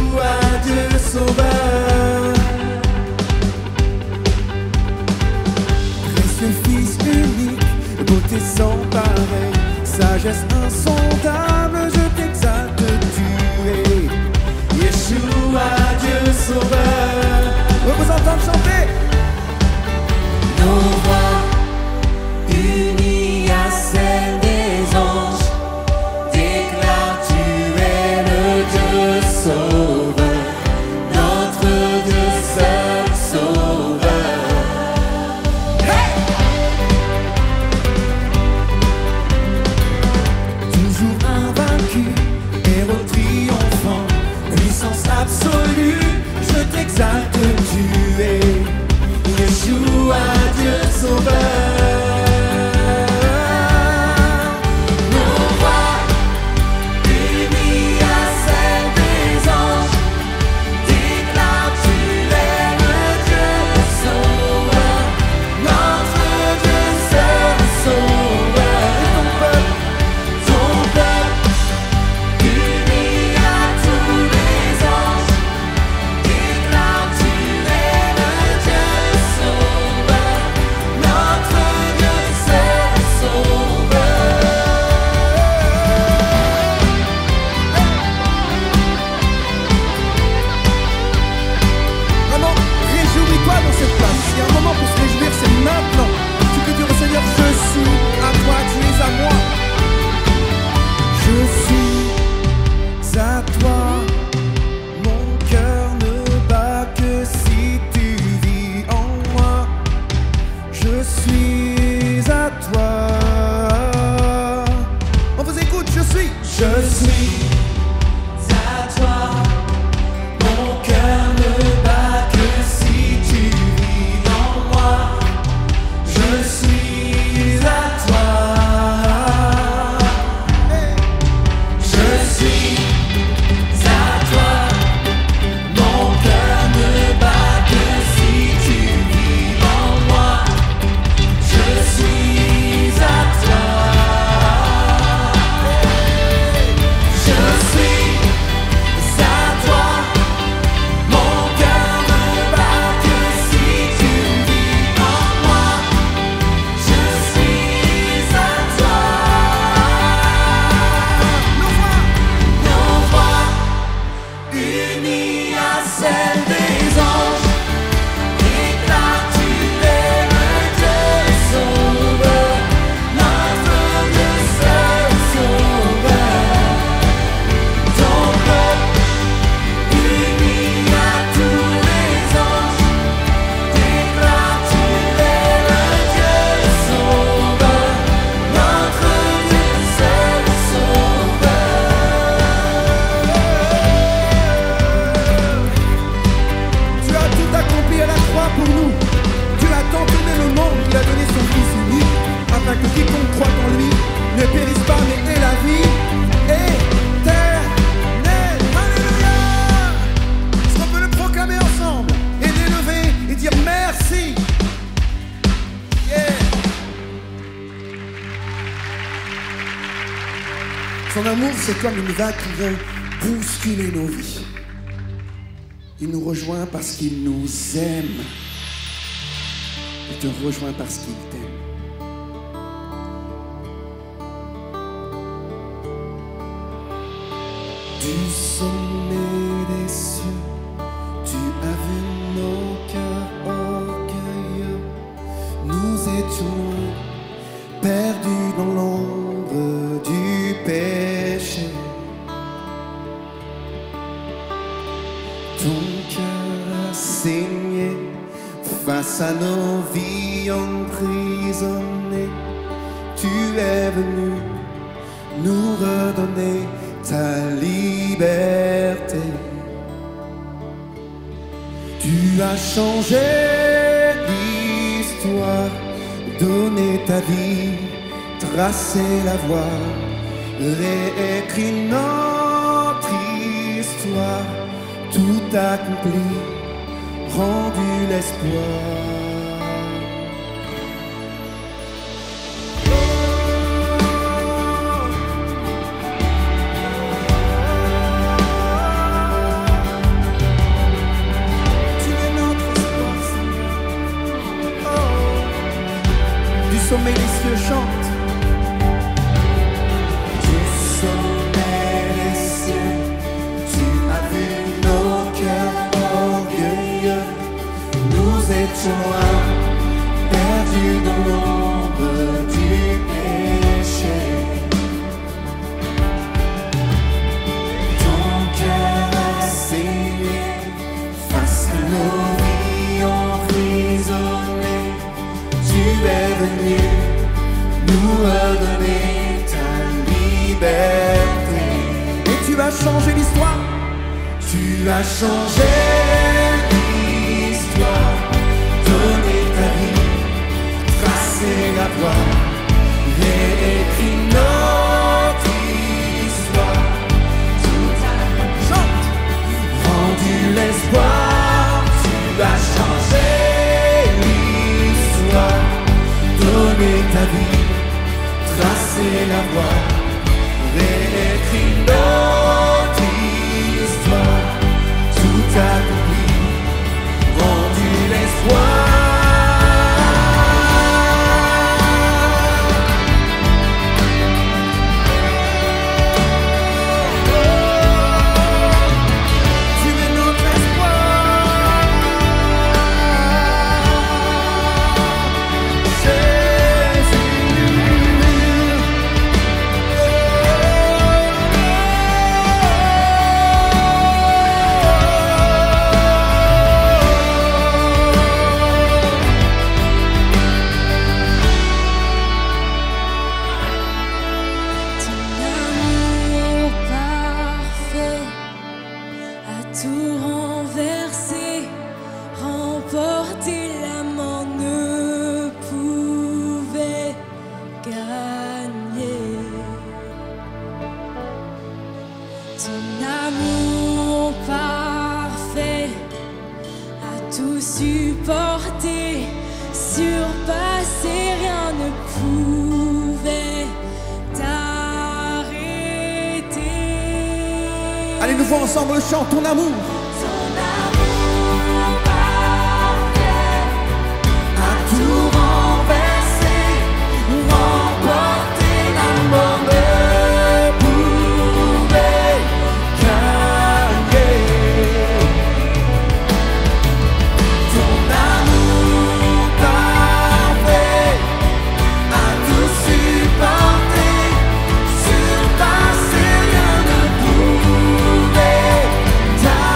Yeshua, Dieu sauveur. Précieux Fils unique, beauté sans pareil, sagesse insondable, je t'exalte, tu es Yeshua, Dieu sauveur. On vous entend chanter. Nos voix unies à celles des anges déclarent tu es le Dieu sauveur, notre Dieu seul sauveur. Hey! Toujours invaincu, héros triomphant, puissance absolue, je t'exalte, tu es Yeshua, Dieu sauveur. Nos voix unies à celles des anges déclarent tu es le Dieu sauveur, notre Dieu seul sauveur. Ton peuple uni à tous les anges déclare tu es le Dieu sauveur, notre Dieu seul sauveur. Vraiment, réjouis-toi dans cette place. Il y a un moment pour se réjouir, c'est maintenant. Tu peux dire au Seigneur, je suis à toi, tu es à moi. Je suis à toi. Mon cœur ne bat que si tu vis en moi. Je suis à toi. On vous écoute, je suis. Je suis à toi. Mon cœur ne bat que si tu vis en moi. Je suis à toi. Je suis à toi. Mon cœur ne bat que si tu vis en moi. Je suis à toi. Je suis à toi. Mon cœur ne bat que si tu vis en moi. Je suis à toi. Nos voix unies à celles des anges déclarent tu es le Dieu sauveur, notre Dieu seul sauveur. Ton peuple uni à tous les anges déclare tu es le Dieu sauveur, notre Dieu seul sauveur. Tu as tout accompli à la croix pour nous. Tu as tant aimé le monde, il a donné son Fils unique, afin que quiconque croit en lui ne périsse pas, mais ait la vie éternelle. Alléluia! Est-ce qu'on peut le proclamer ensemble et l'élever et dire merci? Yeah! Son amour, c'est comme une vague qui vient bousculer nos vies. Il nous rejoint parce qu'il nous aime. Il te rejoint parce qu'il t'aime. Du sommet des cieux, tu as vu nos cœurs orgueilleux. Nous étions perdus dans l'ombre du péché. Ton cœur a saigné face à nos vies emprisonnées. Tu es venu nous redonner ta liberté. Tu as changé l'histoire, donné ta vie, tracé la voie, réécrit notre histoire, tout accompli, rendu l'espoir. sommet des cieux chante. Du sommet des cieux, tu as vu nos cœurs orgueilleux. Nous étions loin, perdus dans l'ombre du péché. Ton cœur a saigné face à nos vies emprisonnées. Tu es venu nous redonner ta liberté. Et tu vas changer l'histoire. Tu as changé l'histoire, donné ta vie, tracé la voie, réécrit notre histoire. Tout a Chante. rendu l'espoir. Tu as changé l'histoire, donné ta vie, tracé la voie, réécrit notre histoire. Tout accompli, rendu l'espoir. Tu es notre espoir. Ton amour parfait a tout renversé, remporté, la mort ne pouvait gagner. Ton amour parfait a tout supporté, surpassé, rien ne pouvait t'arrêter. Allez, nous voyons ensemble le chant, ton amour. Ton amour parfait A tout renversé, remporté, la mort ne pouvait gagner. Ton amour parfait a tout supporté, surpassé, rien ne pouvait t'arrêter.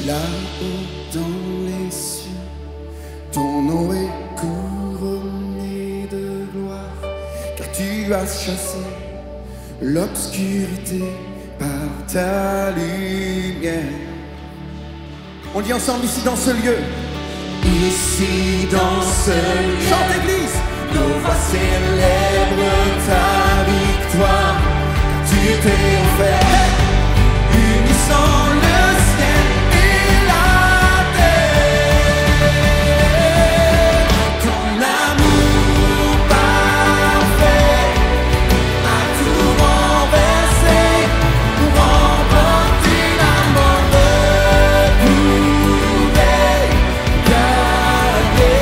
Là-haut dans les cieux, ton nom est couronné de gloire, car tu as chassé l'obscurité par ta lumière. On dit ensemble ici dans ce lieu. Ici dans ce lieu, Chante église. nos voix célèbrent ta victoire. Tu t'es offert, unissant le ciel et la terre. Ton amour parfait a tout renversé, remporté, la mort ne pouvait gagner.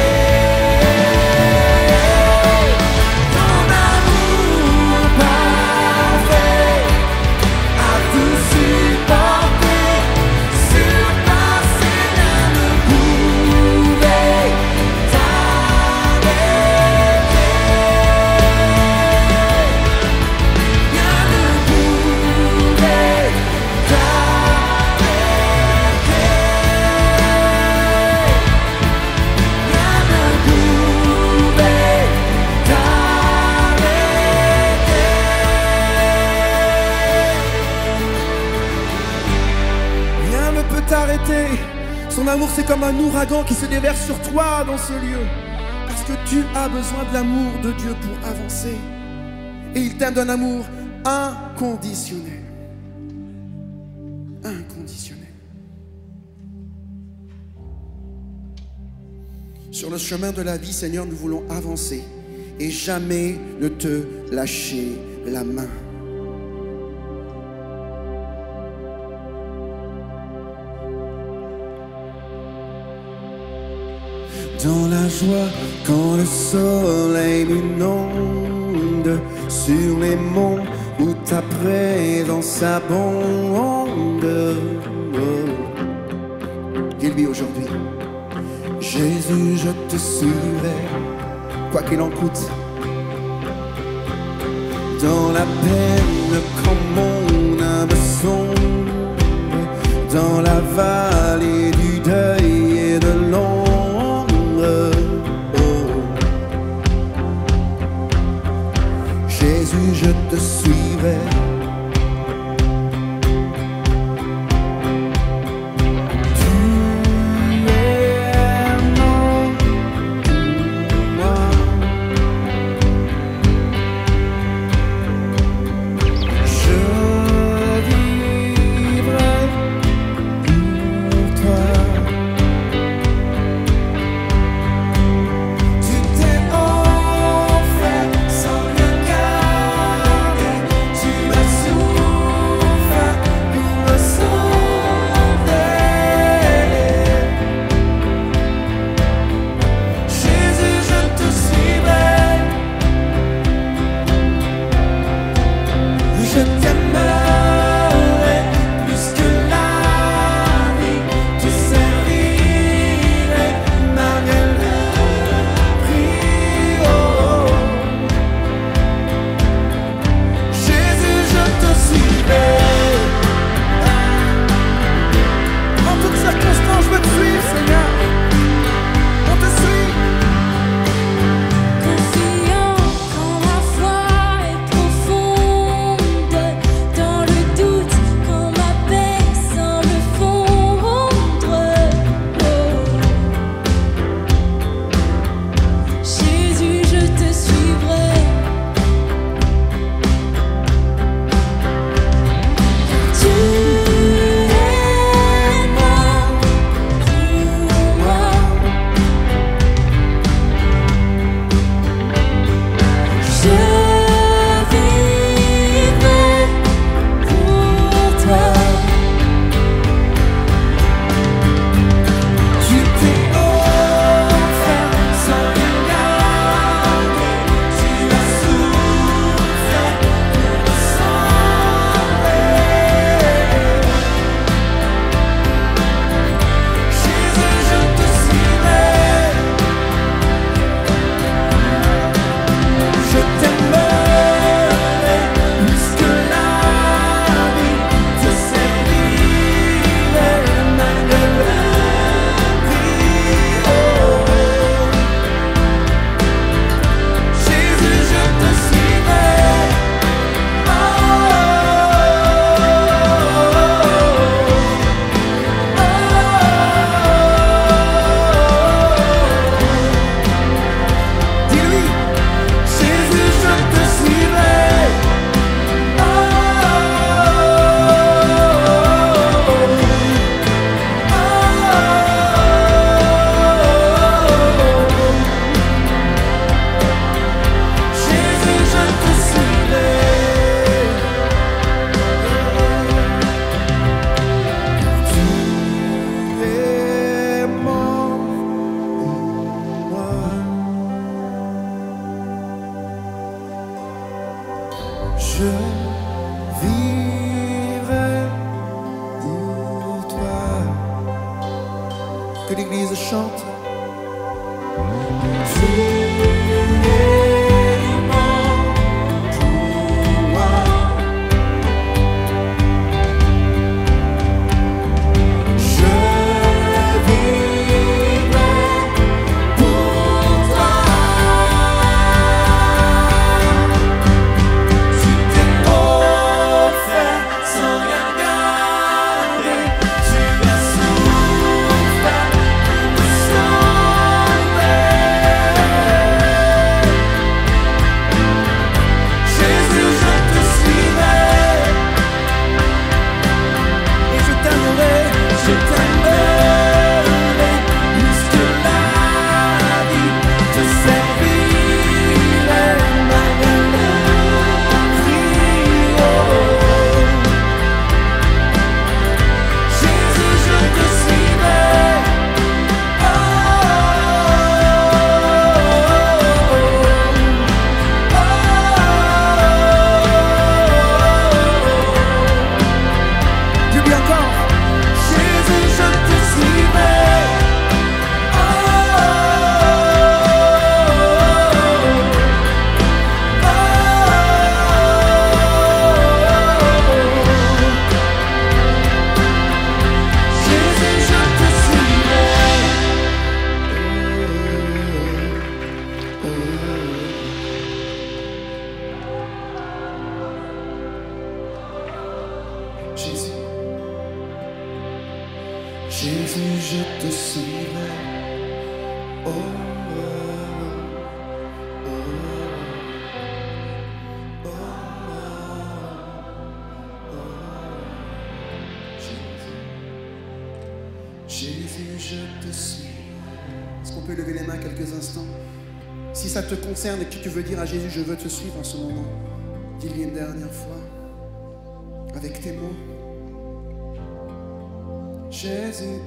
Ton amour parfait a t'arrêter. Son amour, c'est comme un ouragan qui se déverse sur toi dans ce lieu. Parce que tu as besoin de l'amour de Dieu pour avancer. Et il t'aime d'un amour inconditionnel. Inconditionnel. Sur le chemin de la vie, Seigneur, nous voulons avancer et jamais ne te lâcher la main. Dans la joie, quand le soleil m'inonde, sur les monts où ta présence abonde. Dis-lui aujourd'hui, Jésus, je te suivrai, quoi qu'il en coûte. Dans la peine, quand mon âme sombre, dans la vallée du deuil et de l'ombre. Jésus, je te suivrai. Tu es mon moi. Je vivrai pour toi. Tu t'es offert sans rien garder. Tu as souffert pour me sauver. Jésus, je te suivrai. Je t'aimerai plus que la vie. Tu servirai malgré le prix. Oh. Jésus, je te suivrai. En toutes circonstances, je veux te suivre, Seigneur. On te suit. Confiant quand ma foi est profonde, dans le doute quand ma paix semble fondre. Jésus, je te suivrai. Tu es mort pour moi. Je vivrai pour toi. Tu t'es offert sans rien garder. Tu as souffert pour me sauver. Jésus, je te suivrai. Je t'aimerai plus que la vie. Te servirai malgré le prix. Oh. Jésus, je te suivrai. Oh. Dis-lui, Jésus, je te suivrai. Jésus, je te suivrai. Tu es mort pour moi. Je vivrai pour toi. Que l'Église chante. Tu es mort pour moi. Je vivrai pour toi. Tu t'es offert sans rien garder. Tu as Jésus. Jésus, je te suivrai. Oh, oh, oh, oh, oh, Jésus, je te suis. Est-ce qu'on peut lever les mains quelques instants? Si ça te concerne et que tu veux dire à Jésus, je veux te suivre en ce moment, dis-lui une dernière fois, avec tes mots. Jésus,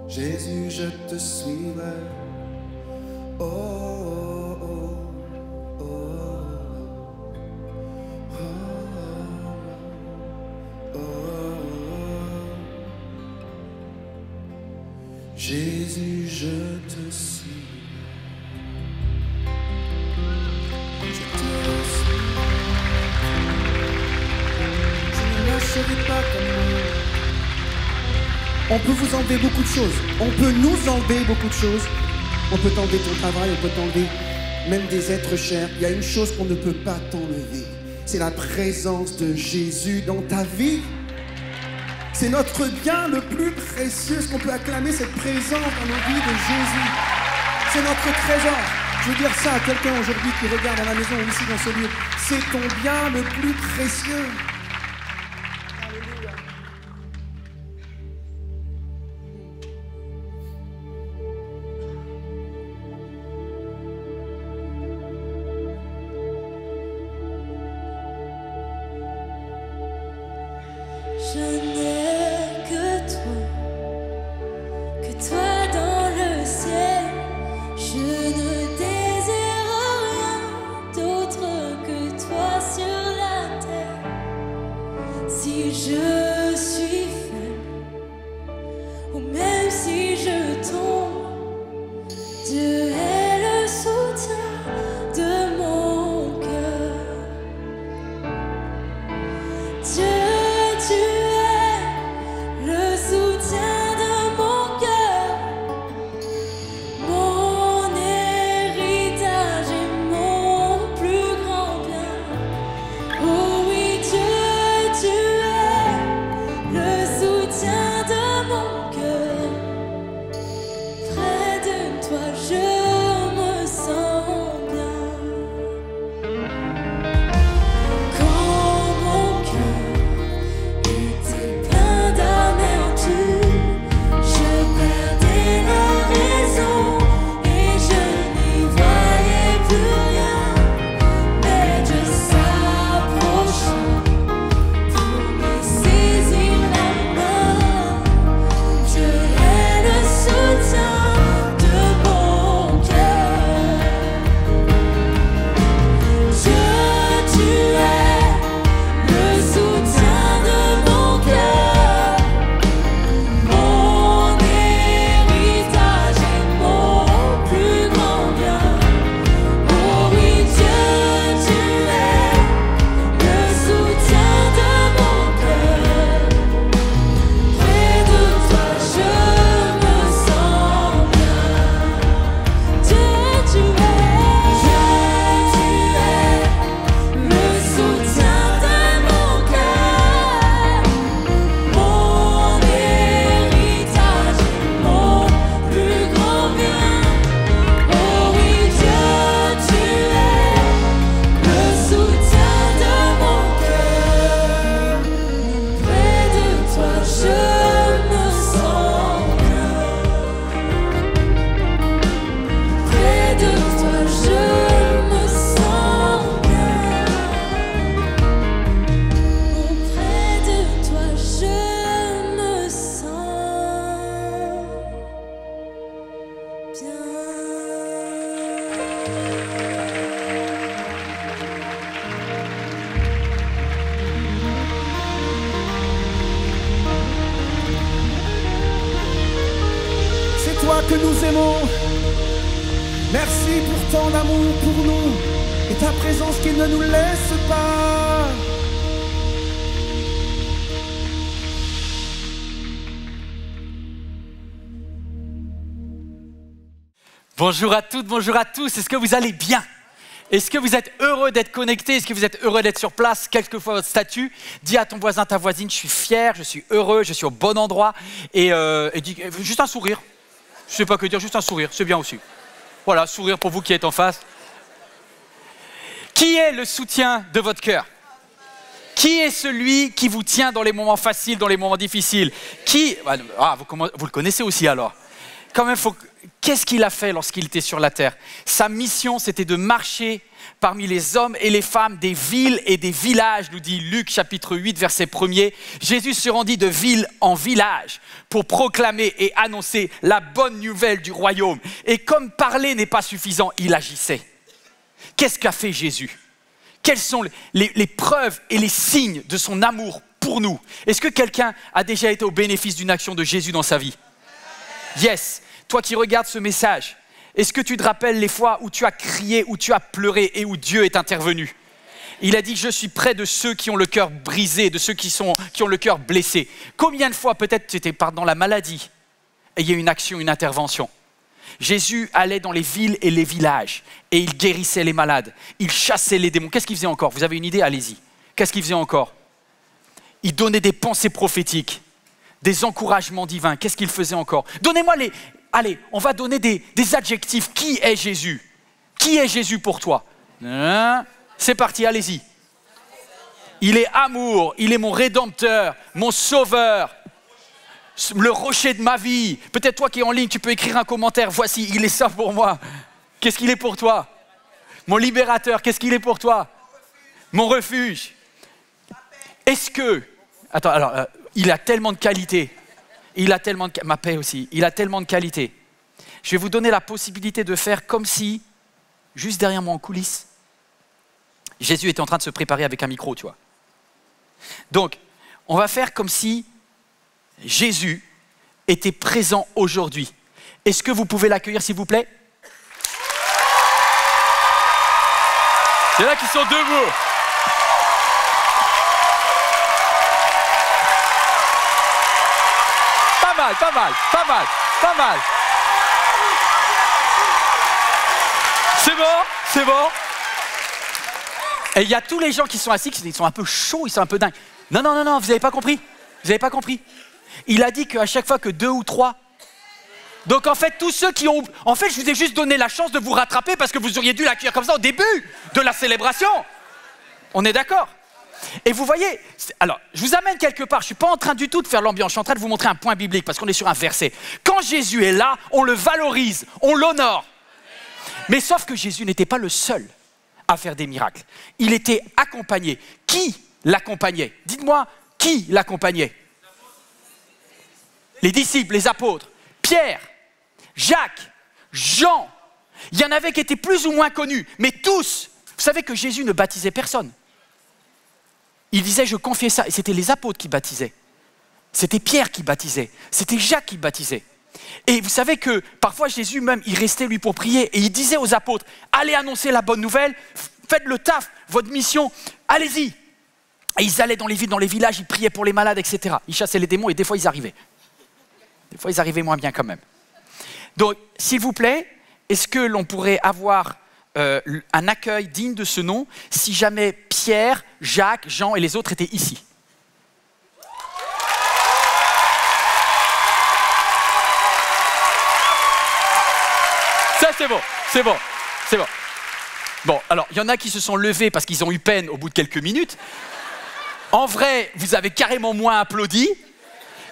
Jésus, je te suivrai. Oh, oh, oh, oh, oh, oh. Jésus, je te suis. Je te suis. Je ne lâcherai pas comme moi. On peut vous enlever beaucoup de choses. On peut nous enlever beaucoup de choses. On peut t'enlever ton travail, on peut t'enlever même des êtres chers. Il y a une chose qu'on ne peut pas t'enlever. C'est la présence de Jésus dans ta vie. C'est notre bien le plus précieux. Est-ce qu'on peut acclamer cette présence dans nos vies de Jésus? C'est notre trésor. Je veux dire ça à quelqu'un aujourd'hui qui regarde à la maison ou ici dans ce lieu. C'est ton bien le plus précieux. Alléluia. Je n'ai que toi dans le ciel. Je ne désire rien d'autre que toi sur la terre. Si je suis faible, ou même si je tombe, Dieu est le soutien de mon cœur. Dieu, tu es le soutien de mon cœur, mon héritage et mon plus grand bien. Oh oui, Dieu, tu es le soutien de mon cœur. Près de toi, je me sens bien. Quand mon cœur était plein d'amertume, je perdais la raison et je n'y voyais plus rien. Mais Dieu s'approcha pour me saisir la main. Dieu est le soutien de mon cœur. Dieu, tu es le soutien de mon cœur, mon héritage et mon plus grand bien. Oh oui, Dieu, tu es le soutien de mon cœur. Près de toi, je me sens bien. Dieu, tu es le soutien de mon cœur, mon héritage et mon plus grand bien. Oh oui, Dieu, tu es le soutien de mon cœur. Près de toi, je me sens bien. Près de toi, je me sens bien. Près de toi, je me sens C'est toi que nous aimons. Merci pour ton amour pour nous et ta présence qui ne nous laisse pas. Bonjour à toutes, bonjour à tous, est-ce que vous allez bien? Est-ce que vous êtes heureux d'être connecté? Est-ce que vous êtes heureux d'être sur place, quel que soit votre statut? Dis à ton voisin, ta voisine, je suis fier, je suis heureux, je suis au bon endroit. Et dis, juste un sourire. Je ne sais pas que dire, juste un sourire, c'est bien aussi. Voilà, sourire pour vous qui êtes en face. Qui est le soutien de votre cœur? Qui est celui qui vous tient dans les moments faciles, dans les moments difficiles? Vous le connaissez aussi alors. Quand même, qu'est-ce qu'il a fait lorsqu'il était sur la terre? Sa mission, c'était de marcher parmi les hommes et les femmes des villes et des villages, nous dit Luc chapitre 8, verset 1er. Jésus se rendit de ville en village pour proclamer et annoncer la bonne nouvelle du royaume. Et comme parler n'est pas suffisant, il agissait. Qu'est-ce qu'a fait Jésus? Quelles sont les preuves et les signes de son amour pour nous? Est-ce que quelqu'un a déjà été au bénéfice d'une action de Jésus dans sa vie? Yes. Toi qui regardes ce message, est-ce que tu te rappelles les fois où tu as crié, où tu as pleuré et où Dieu est intervenu? Il a dit, je suis près de ceux qui ont le cœur brisé, de ceux qui ont le cœur blessé. Combien de fois peut-être tu étais dans la maladie et il y a une action, une intervention? Jésus allait dans les villes et les villages et il guérissait les malades, il chassait les démons. Qu'est-ce qu'il faisait encore? Vous avez une idée? Allez-y. Qu'est-ce qu'il faisait encore? Il donnait des pensées prophétiques, des encouragements divins. Qu'est-ce qu'il faisait encore? Donnez-moi les... Allez, on va donner des adjectifs. Qui est Jésus? Qui est Jésus pour toi? C'est parti, allez-y. Il est amour, il est mon rédempteur, mon sauveur, le rocher de ma vie. Peut-être toi qui es en ligne, tu peux écrire un commentaire. Voici, il est ça pour moi. Qu'est-ce qu'il est pour toi? Mon libérateur, qu'est-ce qu'il est pour toi? Mon refuge. Est-ce que... Attends, alors, il a tellement de qualités. Il a tellement de... Ma paix aussi. Il a tellement de qualités. Je vais vous donner la possibilité de faire comme si, juste derrière moi en coulisses, Jésus était en train de se préparer avec un micro, tu vois. Donc, on va faire comme si Jésus était présent aujourd'hui. Est-ce que vous pouvez l'accueillir, s'il vous plaît? Il y en a qui sont debout. Pas mal. C'est bon. Et il y a tous les gens qui sont assis, qui sont un peu chauds, ils sont un peu dingues. Non, vous n'avez pas compris. Il a dit qu'à chaque fois que 2 ou 3. Donc en fait, tous ceux qui ont... En fait, je vous ai juste donné la chance de vous rattraper parce que vous auriez dû l'accueillir comme ça au début de la célébration. On est d'accord? Et vous voyez, alors, je vous amène quelque part, je ne suis pas en train du tout de faire l'ambiance, je suis en train de vous montrer un point biblique parce qu'on est sur un verset. Quand Jésus est là, on le valorise, on l'honore. Mais sauf que Jésus n'était pas le seul à faire des miracles. Il était accompagné. Qui l'accompagnait? Dites-moi, qui l'accompagnait? Les disciples, les apôtres, Pierre, Jacques, Jean. Il y en avait qui étaient plus ou moins connus, mais tous. Vous savez que Jésus ne baptisait personne. Il disait, je confiais ça. Et c'était les apôtres qui baptisaient. C'était Pierre qui baptisait. C'était Jacques qui baptisait. Et vous savez que parfois Jésus même, il restait lui pour prier. Et il disait aux apôtres, allez annoncer la bonne nouvelle. Faites le taf, votre mission. Allez-y. Et ils allaient dans les villes, dans les villages. Ils priaient pour les malades, etc. Ils chassaient les démons et des fois ils arrivaient. Des fois ils arrivaient moins bien quand même. Donc, s'il vous plaît, est-ce que l'on pourrait avoir... un accueil digne de ce nom si jamais Pierre, Jacques, Jean et les autres étaient ici. Ça c'est bon. Bon, alors il y en a qui se sont levés parce qu'ils ont eu peine au bout de quelques minutes. En vrai, vous avez carrément moins applaudi.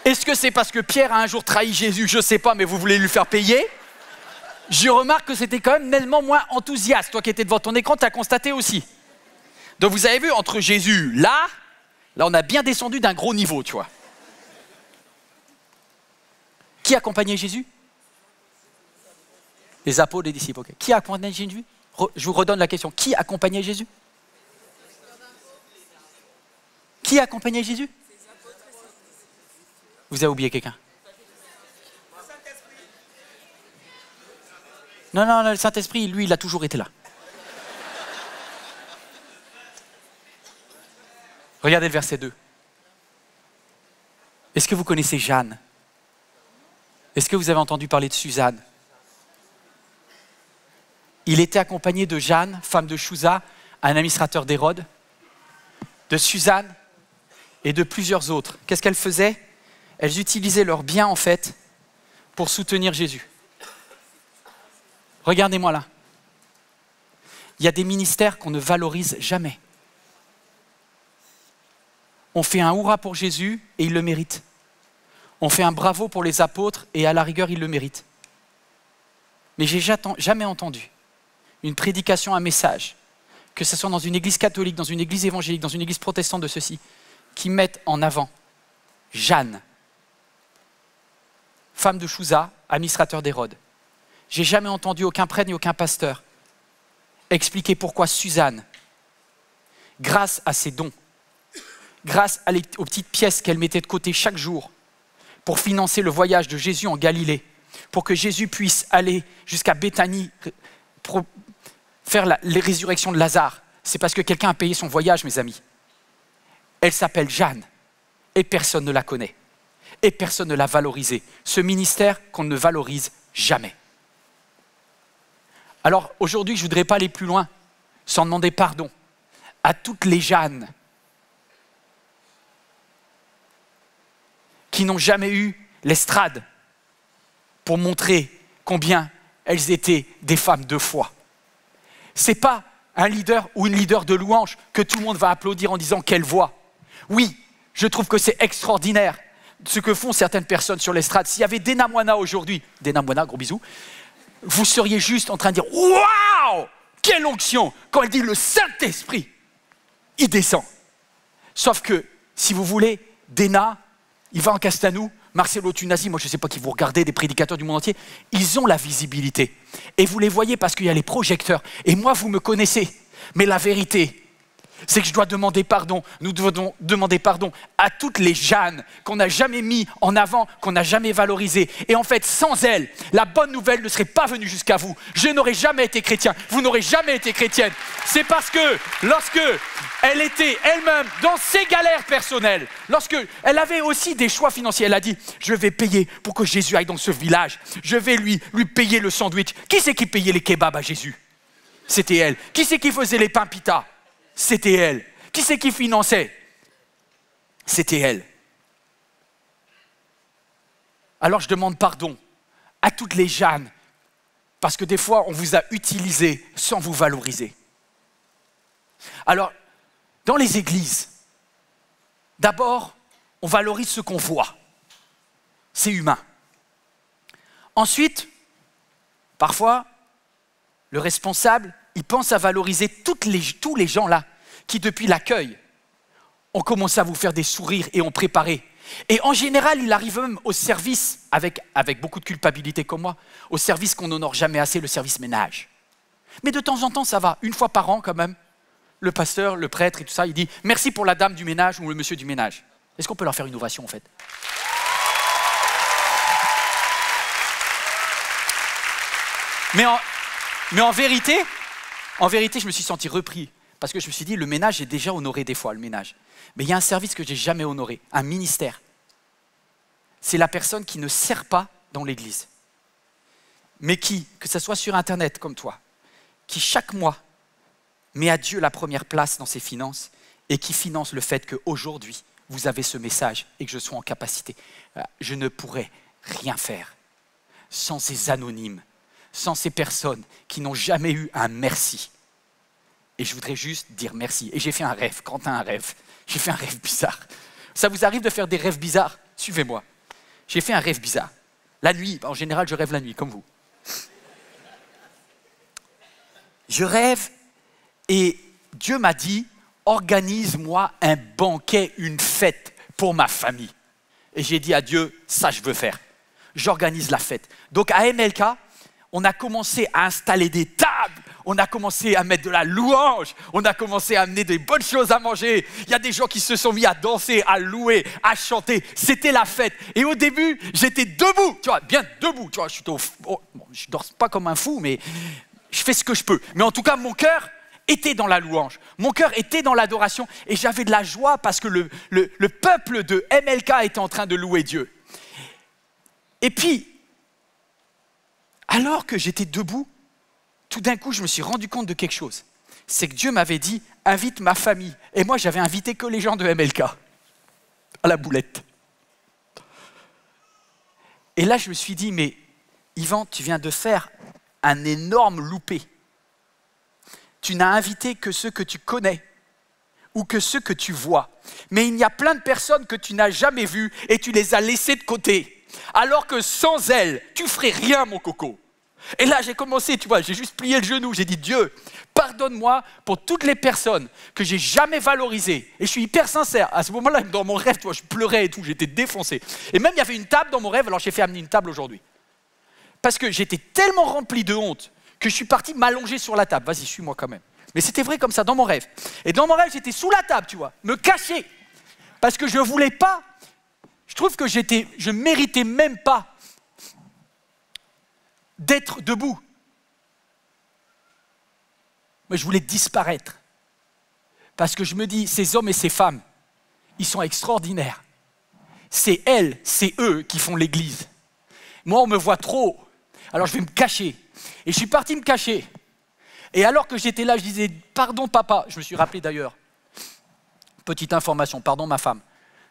Est-ce que c'est parce que Pierre a un jour trahi Jésus? Je ne sais pas, mais vous voulez lui faire payer? Je remarque que c'était quand même nettement moins enthousiaste. Toi qui étais devant ton écran, tu as constaté aussi. Donc vous avez vu, entre Jésus, là on a bien descendu d'un gros niveau, tu vois. Qui accompagnait Jésus? Les apôtres, les disciples, ok. Qui accompagnait Jésus? Je vous redonne la question. Qui accompagnait Jésus? Qui accompagnait Jésus? Vous avez oublié quelqu'un? Non, le Saint-Esprit, lui, il a toujours été là. Regardez le verset 2. Est-ce que vous connaissez Jeanne? Est-ce que vous avez entendu parler de Suzanne? il était accompagné de Jeanne, femme de Chouza, un administrateur d'Hérode, de Suzanne et de plusieurs autres. Qu'est-ce qu'elles faisaient? Elles utilisaient leurs biens, en fait, pour soutenir Jésus. Regardez-moi là. Il y a des ministères qu'on ne valorise jamais. On fait un hurrah pour Jésus et il le mérite. On fait un bravo pour les apôtres et à la rigueur, ils le méritent. Mais j'ai jamais entendu une prédication, un message, que ce soit dans une église catholique, dans une église évangélique, dans une église protestante de ceci, qui mettent en avant Jeanne, femme de Chouza, administrateur d'Hérode. J'ai jamais entendu aucun prêtre ni aucun pasteur expliquer pourquoi Suzanne, grâce à ses dons, grâce aux petites pièces qu'elle mettait de côté chaque jour pour financer le voyage de Jésus en Galilée, pour que Jésus puisse aller jusqu'à Béthanie pour faire la résurrection de Lazare, c'est parce que quelqu'un a payé son voyage, mes amis. Elle s'appelle Jeanne et personne ne la connaît et personne ne l'a valorisée. Ce ministère qu'on ne valorise jamais. Alors aujourd'hui, je ne voudrais pas aller plus loin sans demander pardon à toutes les Jeannes qui n'ont jamais eu l'estrade pour montrer combien elles étaient des femmes de foi. Ce n'est pas un leader ou une leader de louange que tout le monde va applaudir en disant quelle voix. Oui, je trouve que c'est extraordinaire ce que font certaines personnes sur l'estrade. S'il y avait Dena Moana aujourd'hui, Dena Moana, gros bisous, vous seriez juste en train de dire « Waouh, quelle onction !» Quand elle dit « le Saint-Esprit », il descend. Sauf que, si vous voulez, Dena, il va en Castanou, Marcelo Tunasi, moi je ne sais pas qui vous regardez, des prédicateurs du monde entier, ils ont la visibilité. Et vous les voyez parce qu'il y a les projecteurs. Et moi, vous me connaissez. Mais la vérité, c'est que je dois demander pardon. Nous devons demander pardon à toutes les Jeannes qu'on n'a jamais mis en avant, qu'on n'a jamais valorisées. Et en fait, sans elles, la bonne nouvelle ne serait pas venue jusqu'à vous. Je n'aurais jamais été chrétien. Vous n'aurez jamais été chrétienne. C'est parce que lorsque elle était elle-même dans ses galères personnelles, lorsque elle avait aussi des choix financiers, elle a dit « Je vais payer pour que Jésus aille dans ce village. Je vais lui payer le sandwich. » Qui c'est qui payait les kebabs à Jésus? C'était elle. Qui c'est qui faisait les pains pita? C'était elle. Qui c'est qui finançait? C'était elle. Alors je demande pardon à toutes les Jeannes, parce que des fois on vous a utilisé sans vous valoriser. Alors, dans les églises, d'abord, on valorise ce qu'on voit. C'est humain. Ensuite, parfois, le responsable, il pense à valoriser tous les gens là qui, depuis l'accueil, ont commencé à vous faire des sourires et ont préparé. Et en général, il arrive même au service, avec beaucoup de culpabilité comme moi, au service qu'on n'honore jamais assez, le service ménage. Mais de temps en temps, ça va. Une fois par an, quand même, le pasteur, le prêtre et tout ça, il dit « Merci pour la dame du ménage ou le monsieur du ménage ». Est-ce qu'on peut leur faire une ovation, en fait? Mais en vérité, je me suis senti repris. Parce que je me suis dit, le ménage, j'ai déjà honoré des fois, le ménage. Mais il y a un service que je n'ai jamais honoré, un ministère. C'est la personne qui ne sert pas dans l'église. Mais qui, que ce soit sur Internet comme toi, qui chaque mois met à Dieu la première place dans ses finances et qui finance le fait qu'aujourd'hui, vous avez ce message et que je sois en capacité. Je ne pourrais rien faire sans ces anonymes, sans ces personnes qui n'ont jamais eu un merci. Et je voudrais juste dire merci. Et j'ai fait un rêve, Quentin, un rêve. J'ai fait un rêve bizarre. Ça vous arrive de faire des rêves bizarres? Suivez-moi. J'ai fait un rêve bizarre. La nuit, en général, je rêve la nuit, comme vous. Je rêve et Dieu m'a dit, organise-moi un banquet, une fête pour ma famille. Et j'ai dit à Dieu, ça je veux faire. J'organise la fête. Donc à MLK, on a commencé à installer des tables, on a commencé à mettre de la louange, on a commencé à amener des bonnes choses à manger. Il y a des gens qui se sont mis à danser, à louer, à chanter. C'était la fête. Et au début, j'étais debout, tu vois, bien debout. Tu vois, je ne dors pas comme un fou, mais je fais ce que je peux. Mais en tout cas, mon cœur était dans la louange. Mon cœur était dans l'adoration et j'avais de la joie parce que le peuple de MLK était en train de louer Dieu. Et puis, alors que j'étais debout, tout d'un coup, je me suis rendu compte de quelque chose. C'est que Dieu m'avait dit, invite ma famille. Et moi, j'avais invité que les gens de MLK, à la boulette. Et là, je me suis dit, mais Yvan, tu viens de faire un énorme loupé. Tu n'as invité que ceux que tu connais ou que ceux que tu vois. Mais il y a plein de personnes que tu n'as jamais vues et tu les as laissées de côté. Alors que sans elles, tu ferais rien, mon coco. Et là, j'ai commencé, tu vois, j'ai juste plié le genou. J'ai dit, Dieu, pardonne-moi pour toutes les personnes que j'ai jamais valorisées. Et je suis hyper sincère. À ce moment-là, dans mon rêve, tu vois, je pleurais et tout, j'étais défoncé. Et même, il y avait une table dans mon rêve, alors j'ai fait amener une table aujourd'hui. Parce que j'étais tellement rempli de honte que je suis parti m'allonger sur la table. Vas-y, suis-moi quand même. Mais c'était vrai comme ça, dans mon rêve. Et dans mon rêve, j'étais sous la table, tu vois, me cacher. Parce que je ne voulais pas, je trouve que je ne méritais même pas d'être debout. Mais je voulais disparaître. Parce que je me dis, ces hommes et ces femmes, ils sont extraordinaires. C'est elles, c'est eux qui font l'église. Moi, on me voit trop. Alors je vais me cacher. Et je suis parti me cacher. Et alors que j'étais là, je disais, pardon papa. Je me suis rappelé d'ailleurs, petite information, pardon ma femme.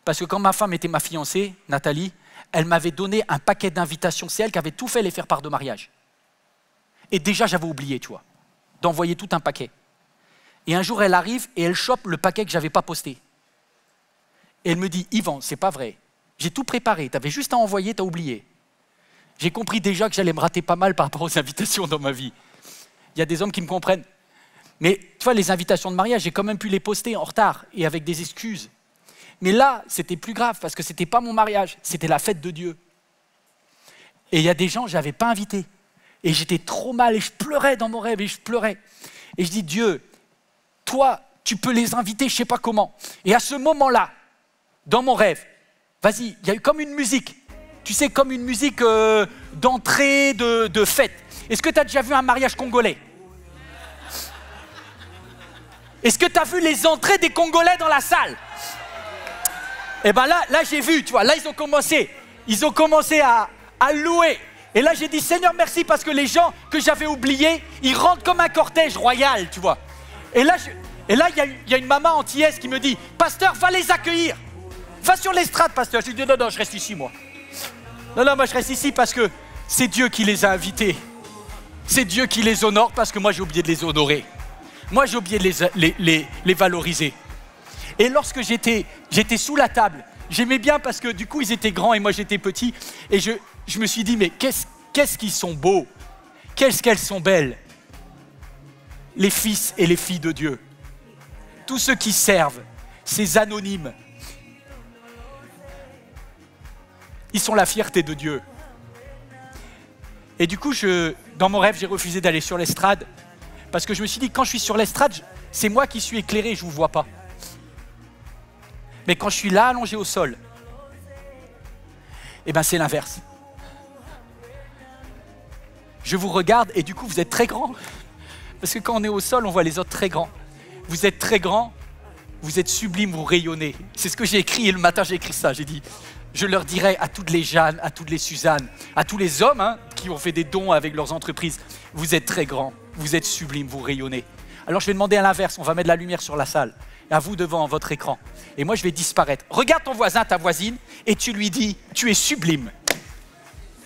Parce que quand ma femme était ma fiancée, Nathalie, elle m'avait donné un paquet d'invitations. C'est elle qui avait tout fait les faire part de mariage. Et déjà, j'avais oublié, tu vois, d'envoyer tout un paquet. Et un jour, elle arrive et elle chope le paquet que je n'avais pas posté. Et elle me dit, Yvan, c'est pas vrai. J'ai tout préparé, tu avais juste à envoyer, tu as oublié. J'ai compris déjà que j'allais me rater pas mal par rapport aux invitations dans ma vie. Il y a des hommes qui me comprennent. Mais tu vois, les invitations de mariage, j'ai quand même pu les poster en retard et avec des excuses. Mais là, c'était plus grave parce que ce n'était pas mon mariage, c'était la fête de Dieu. Et il y a des gens que je n'avais pas invités. Et j'étais trop mal et je pleurais dans mon rêve et je pleurais. Et je dis, Dieu, toi, tu peux les inviter, je ne sais pas comment. Et à ce moment-là, dans mon rêve, vas-y, il y a eu comme une musique. Tu sais, comme une musique d'entrée, de fête. Est-ce que tu as déjà vu un mariage congolais? Est-ce que tu as vu les entrées des Congolais dans la salle? Et bien là j'ai vu, tu vois, là ils ont commencé à louer. Et là j'ai dit, Seigneur merci, parce que les gens que j'avais oubliés, ils rentrent comme un cortège royal, tu vois. Et là il y a une maman antillaise qui me dit, pasteur, va les accueillir. Va sur l'estrade, pasteur. Je lui dis, non, je reste ici, moi. Non, moi je reste ici parce que c'est Dieu qui les a invités. C'est Dieu qui les honore parce que moi j'ai oublié de les honorer. Moi j'ai oublié de les valoriser. Et lorsque j'étais sous la table, j'aimais bien parce que du coup ils étaient grands et moi j'étais petit. Et je me suis dit, mais qu'est-ce qu'ils sont beaux, qu'est-ce qu'elles sont belles. Les fils et les filles de Dieu. Tous ceux qui servent, ces anonymes. Ils sont la fierté de Dieu. Et du coup, dans mon rêve, j'ai refusé d'aller sur l'estrade parce que je me suis dit, quand je suis sur l'estrade, c'est moi qui suis éclairé, je ne vous vois pas. Mais quand je suis là, allongé au sol, eh ben c'est l'inverse. Je vous regarde et du coup, vous êtes très grands. Parce que quand on est au sol, on voit les autres très grands. Vous êtes très grands, vous êtes sublimes, vous rayonnez. C'est ce que j'ai écrit et le matin, j'ai écrit ça. J'ai dit, je leur dirai à toutes les Jeanne, à toutes les Suzanne, à tous les hommes qui ont fait des dons avec leurs entreprises, vous êtes très grands, vous êtes sublimes, vous rayonnez. Alors je vais demander à l'inverse, on va mettre de la lumière sur la salle, et à vous devant votre écran. Et moi je vais disparaître. Regarde ton voisin, ta voisine, et tu lui dis, tu es sublime.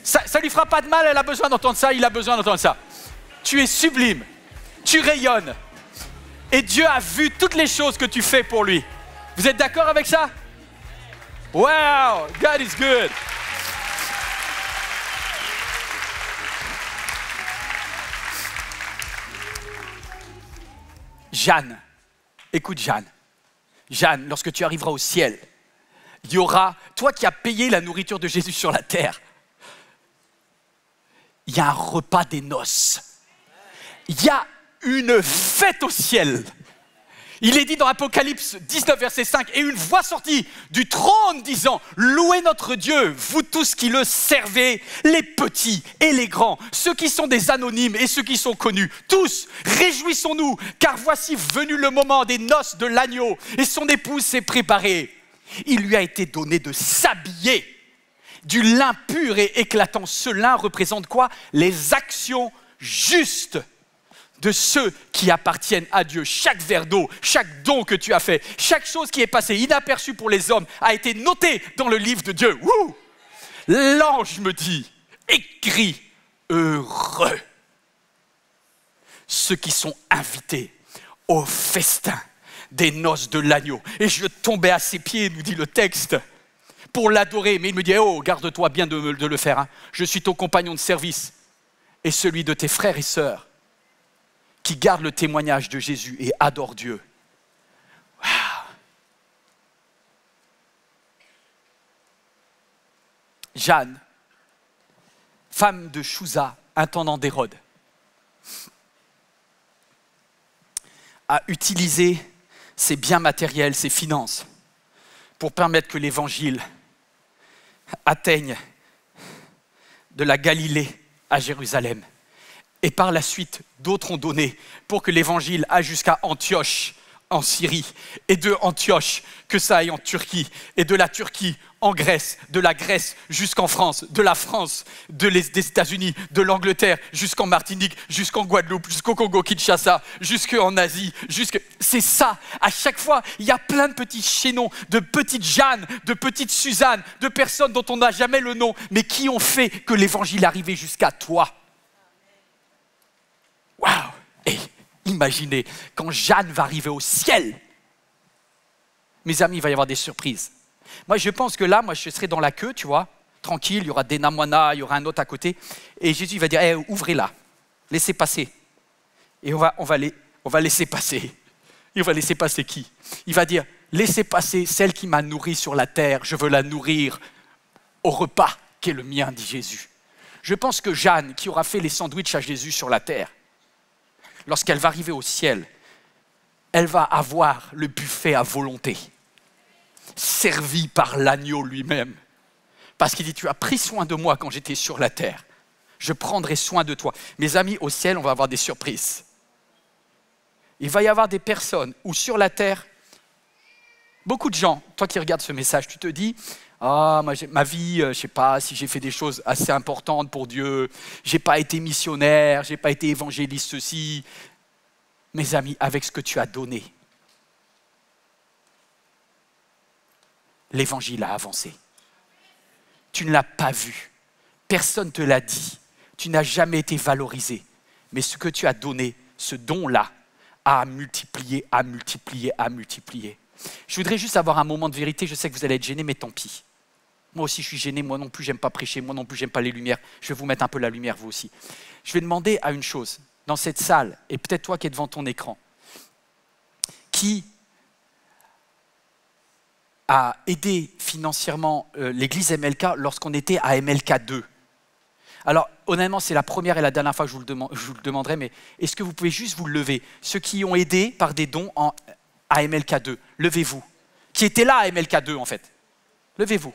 Ça lui fera pas de mal, elle a besoin d'entendre ça, il a besoin d'entendre ça. Tu es sublime, tu rayonnes. Et Dieu a vu toutes les choses que tu fais pour lui. Vous êtes d'accord avec ça? Wow, God is good. Jeanne, écoute Jeanne. Jeanne, lorsque tu arriveras au ciel, il y aura, toi qui as payé la nourriture de Jésus sur la terre, il y a un repas des noces. Il y a une fête au ciel. Il est dit dans Apocalypse 19, verset 5, « Et une voix sortit du trône disant, louez notre Dieu, vous tous qui le servez, les petits et les grands, ceux qui sont des anonymes et ceux qui sont connus, tous, réjouissons-nous, car voici venu le moment des noces de l'agneau, et son épouse s'est préparée. Il lui a été donné de s'habiller du lin pur et éclatant. Ce lin représente quoi? Les actions justes de ceux qui appartiennent à Dieu. Chaque verre d'eau, chaque don que tu as fait, chaque chose qui est passée inaperçue pour les hommes a été notée dans le livre de Dieu. Wouh! L'ange me dit, écris, heureux ceux qui sont invités au festin des noces de l'agneau. Et je tombais à ses pieds, nous dit le texte, pour l'adorer. Mais il me dit, oh, garde-toi bien de le faire. Hein. Je suis ton compagnon de service et celui de tes frères et sœurs qui gardent le témoignage de Jésus et adorent Dieu. Wow. Jeanne, femme de Chouza, intendant d'Hérode, a utilisé ses biens matériels, ses finances, pour permettre que l'évangile atteigne de la Galilée à Jérusalem. Et par la suite, d'autres ont donné pour que l'évangile aille jusqu'à Antioche, en Syrie, et de Antioche, que ça aille en Turquie, et de la Turquie en Grèce, de la Grèce jusqu'en France, de la France, des États-Unis, de l'Angleterre, jusqu'en Martinique, jusqu'en Guadeloupe, jusqu'au Congo-Kinshasa, jusqu'en Asie, c'est ça. À chaque fois, il y a plein de petits chaînons, de petites Jeanne, de petites Suzanne, de personnes dont on n'a jamais le nom, mais qui ont fait que l'évangile est arrivé jusqu'à toi. Waouh! Et imaginez, quand Jeanne va arriver au ciel, mes amis, il va y avoir des surprises. Moi, je pense que là, je serai dans la queue, tu vois, tranquille, il y aura des Namwana, il y aura un autre à côté, et Jésus va dire, hey, ouvrez-la, laissez passer. Et on va laisser passer. Et on va laisser passer qui? Il va dire, laissez passer celle qui m'a nourri sur la terre, je veux la nourrir au repas qui est le mien, dit Jésus. Je pense que Jeanne, qui aura fait les sandwichs à Jésus sur la terre, lorsqu'elle va arriver au ciel, elle va avoir le buffet à volonté, servi par l'agneau lui-même. Parce qu'il dit, tu as pris soin de moi quand j'étais sur la terre. Je prendrai soin de toi. Mes amis, au ciel, on va avoir des surprises. Il va y avoir des personnes où sur la terre, beaucoup de gens, toi qui regardes ce message, tu te dis, ah, ma vie, je ne sais pas si j'ai fait des choses assez importantes pour Dieu, je n'ai pas été missionnaire, je n'ai pas été évangéliste, ceci. Mes amis, avec ce que tu as donné, l'évangile a avancé. Tu ne l'as pas vu, personne ne te l'a dit, tu n'as jamais été valorisé. Mais ce que tu as donné, ce don-là, a multiplié, a multiplié, a multiplié. Je voudrais juste avoir un moment de vérité, je sais que vous allez être gênés, mais tant pis. Moi aussi, je suis gêné, moi non plus, j'aime pas prêcher, moi non plus, j'aime pas les lumières. Je vais vous mettre un peu la lumière, vous aussi. Je vais demander à une chose, dans cette salle, et peut-être toi qui es devant ton écran, qui a aidé financièrement l'église MLK lorsqu'on était à MLK 2. Alors, honnêtement, c'est la première et la dernière fois que je vous le demanderai, mais est-ce que vous pouvez juste vous lever? Ceux qui ont aidé par des dons à MLK 2, levez-vous. Qui étaient là à MLK 2, en fait. Levez-vous.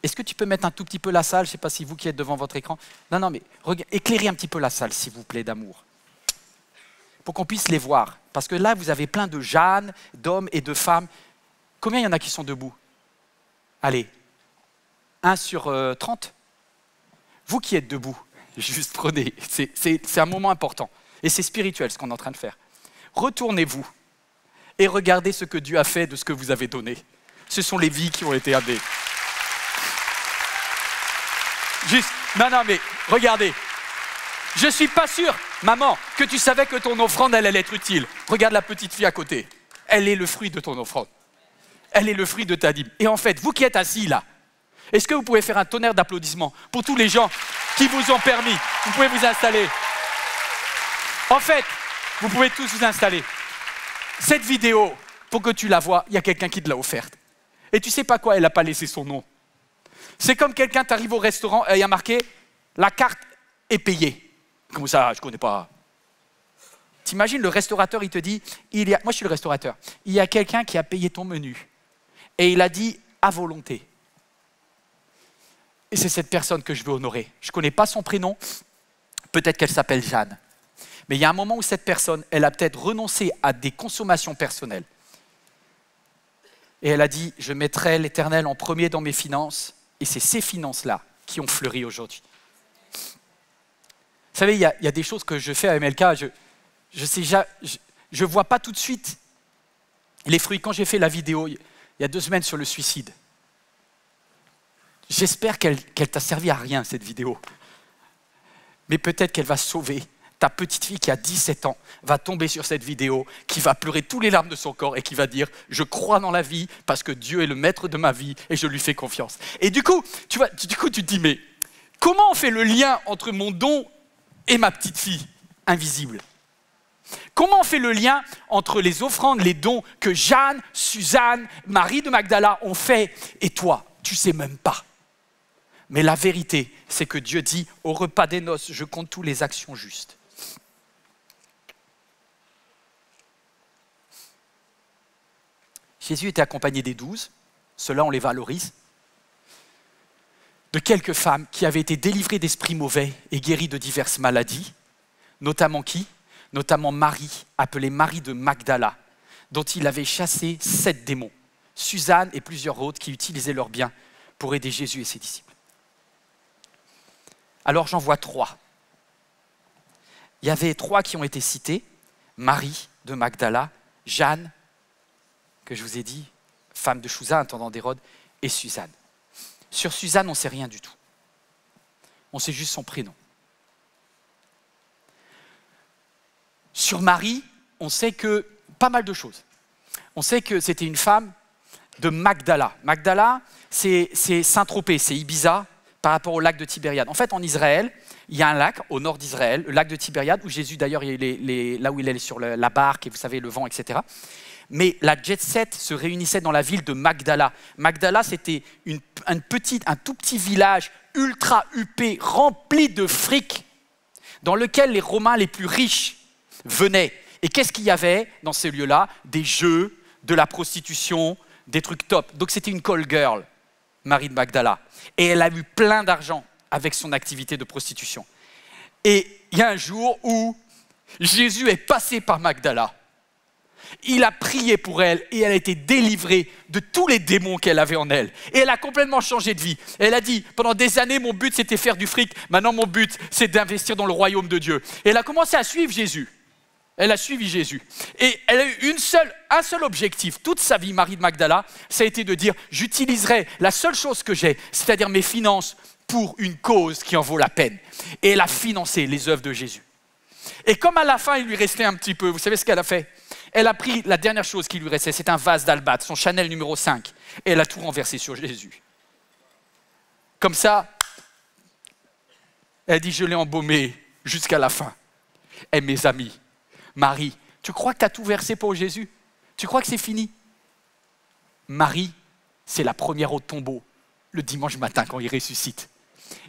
Est-ce que tu peux mettre un tout petit peu la salle? Je ne sais pas si vous qui êtes devant votre écran. Non, mais éclairez un petit peu la salle, s'il vous plaît, d'amour. Pour qu'on puisse les voir. Parce que là, vous avez plein de Jeanne, d'hommes et de femmes. Combien il y en a qui sont debout? Allez, 1 sur 30. Vous qui êtes debout, juste prenez. C'est un moment important. Et c'est spirituel ce qu'on est en train de faire. Retournez-vous et regardez ce que Dieu a fait de ce que vous avez donné. Ce sont les vies qui ont été aidées. Juste, non, mais regardez. Je ne suis pas sûr, maman, que tu savais que ton offrande, elle allait être utile. Regarde la petite fille à côté. Elle est le fruit de ton offrande. Elle est le fruit de ta dîme. Et en fait, vous qui êtes assis là, est-ce que vous pouvez faire un tonnerre d'applaudissements pour tous les gens qui vous ont permis? Vous pouvez vous installer. En fait, vous pouvez tous vous installer. Cette vidéo, pour que tu la vois, il y a quelqu'un qui te l'a offerte. Et tu sais pas quoi, elle n'a pas laissé son nom. C'est comme quelqu'un, tu arrives au restaurant et il y a marqué « La carte est payée ». Comme ça, je ne connais pas. T'imagines, le restaurateur, il te dit « Moi, je suis le restaurateur. Il y a quelqu'un qui a payé ton menu. Et il a dit « à volonté ». Et c'est cette personne que je veux honorer. Je ne connais pas son prénom. Peut-être qu'elle s'appelle Jeanne. Mais il y a un moment où cette personne, elle a peut-être renoncé à des consommations personnelles. Et elle a dit, je mettrai l'Éternel en premier dans mes finances. Et c'est ces finances-là qui ont fleuri aujourd'hui. savez, il y a des choses que je fais à MLK, je vois pas tout de suite les fruits. Quand j'ai fait la vidéo, il y a 2 semaines sur le suicide, j'espère qu'elle t'a servi à rien, cette vidéo. Mais peut-être qu'elle va sauver ta petite fille qui a 17 ans, va tomber sur cette vidéo, qui va pleurer tous les larmes de son corps et qui va dire « Je crois dans la vie parce que Dieu est le maître de ma vie et je lui fais confiance. » Et du coup, tu te dis « Mais comment on fait le lien entre mon don et ma petite fille invisible ? Comment on fait le lien entre les offrandes, les dons que Jeanne, Suzanne, Marie de Magdala ont fait et toi ? Tu ne sais même pas. Mais la vérité, c'est que Dieu dit « Au repas des noces, je compte toutes les actions justes. » Jésus était accompagné des 12, ceux-là on les valorise, de quelques femmes qui avaient été délivrées d'esprits mauvais et guéries de diverses maladies, notamment qui ? Notamment Marie, appelée Marie de Magdala, dont il avait chassé 7 démons, Suzanne et plusieurs autres qui utilisaient leurs biens pour aider Jésus et ses disciples. Alors j'en vois 3. Il y avait 3 qui ont été cités, Marie de Magdala, Jeanne, que je vous ai dit, femme de Chouza, intendant d'Hérode, et Suzanne. Sur Suzanne, on ne sait rien du tout. On sait juste son prénom. Sur Marie, on sait que pas mal de choses. On sait que c'était une femme de Magdala. Magdala, c'est Saint-Tropez, c'est Ibiza par rapport au lac de Tibériade. En fait, en Israël, il y a un lac au nord d'Israël, le lac de Tibériade, où Jésus d'ailleurs, là où il est sur la barque, et vous savez, le vent, etc. Mais la jet set se réunissait dans la ville de Magdala. Magdala, c'était un tout petit village ultra huppé, rempli de fric, dans lequel les Romains les plus riches venaient. Et qu'est-ce qu'il y avait dans ces lieux-là ? Des jeux, de la prostitution, des trucs top. Donc c'était une call girl, Marie de Magdala. Et elle a eu plein d'argent avec son activité de prostitution. Et il y a un jour où Jésus est passé par Magdala. Il a prié pour elle et elle a été délivrée de tous les démons qu'elle avait en elle. Et elle a complètement changé de vie. Elle a dit, pendant des années, mon but c'était faire du fric. Maintenant, mon but c'est d'investir dans le royaume de Dieu. Et elle a commencé à suivre Jésus. Elle a suivi Jésus. Et elle a eu un seul objectif. Toute sa vie, Marie de Magdala, ça a été de dire, j'utiliserai la seule chose que j'ai, c'est-à-dire mes finances, pour une cause qui en vaut la peine. Et elle a financé les œuvres de Jésus. Et comme à la fin, il lui restait un petit peu, vous savez ce qu'elle a fait ? Elle a pris la dernière chose qui lui restait, c'est un vase d'albâtre, son Chanel numéro 5, et elle a tout renversé sur Jésus. Comme ça, elle dit, je l'ai embaumé jusqu'à la fin. Et mes amis, Marie, tu crois que tu as tout versé pour Jésus ? Tu crois que c'est fini ? Marie, c'est la première au tombeau, le dimanche matin quand il ressuscite.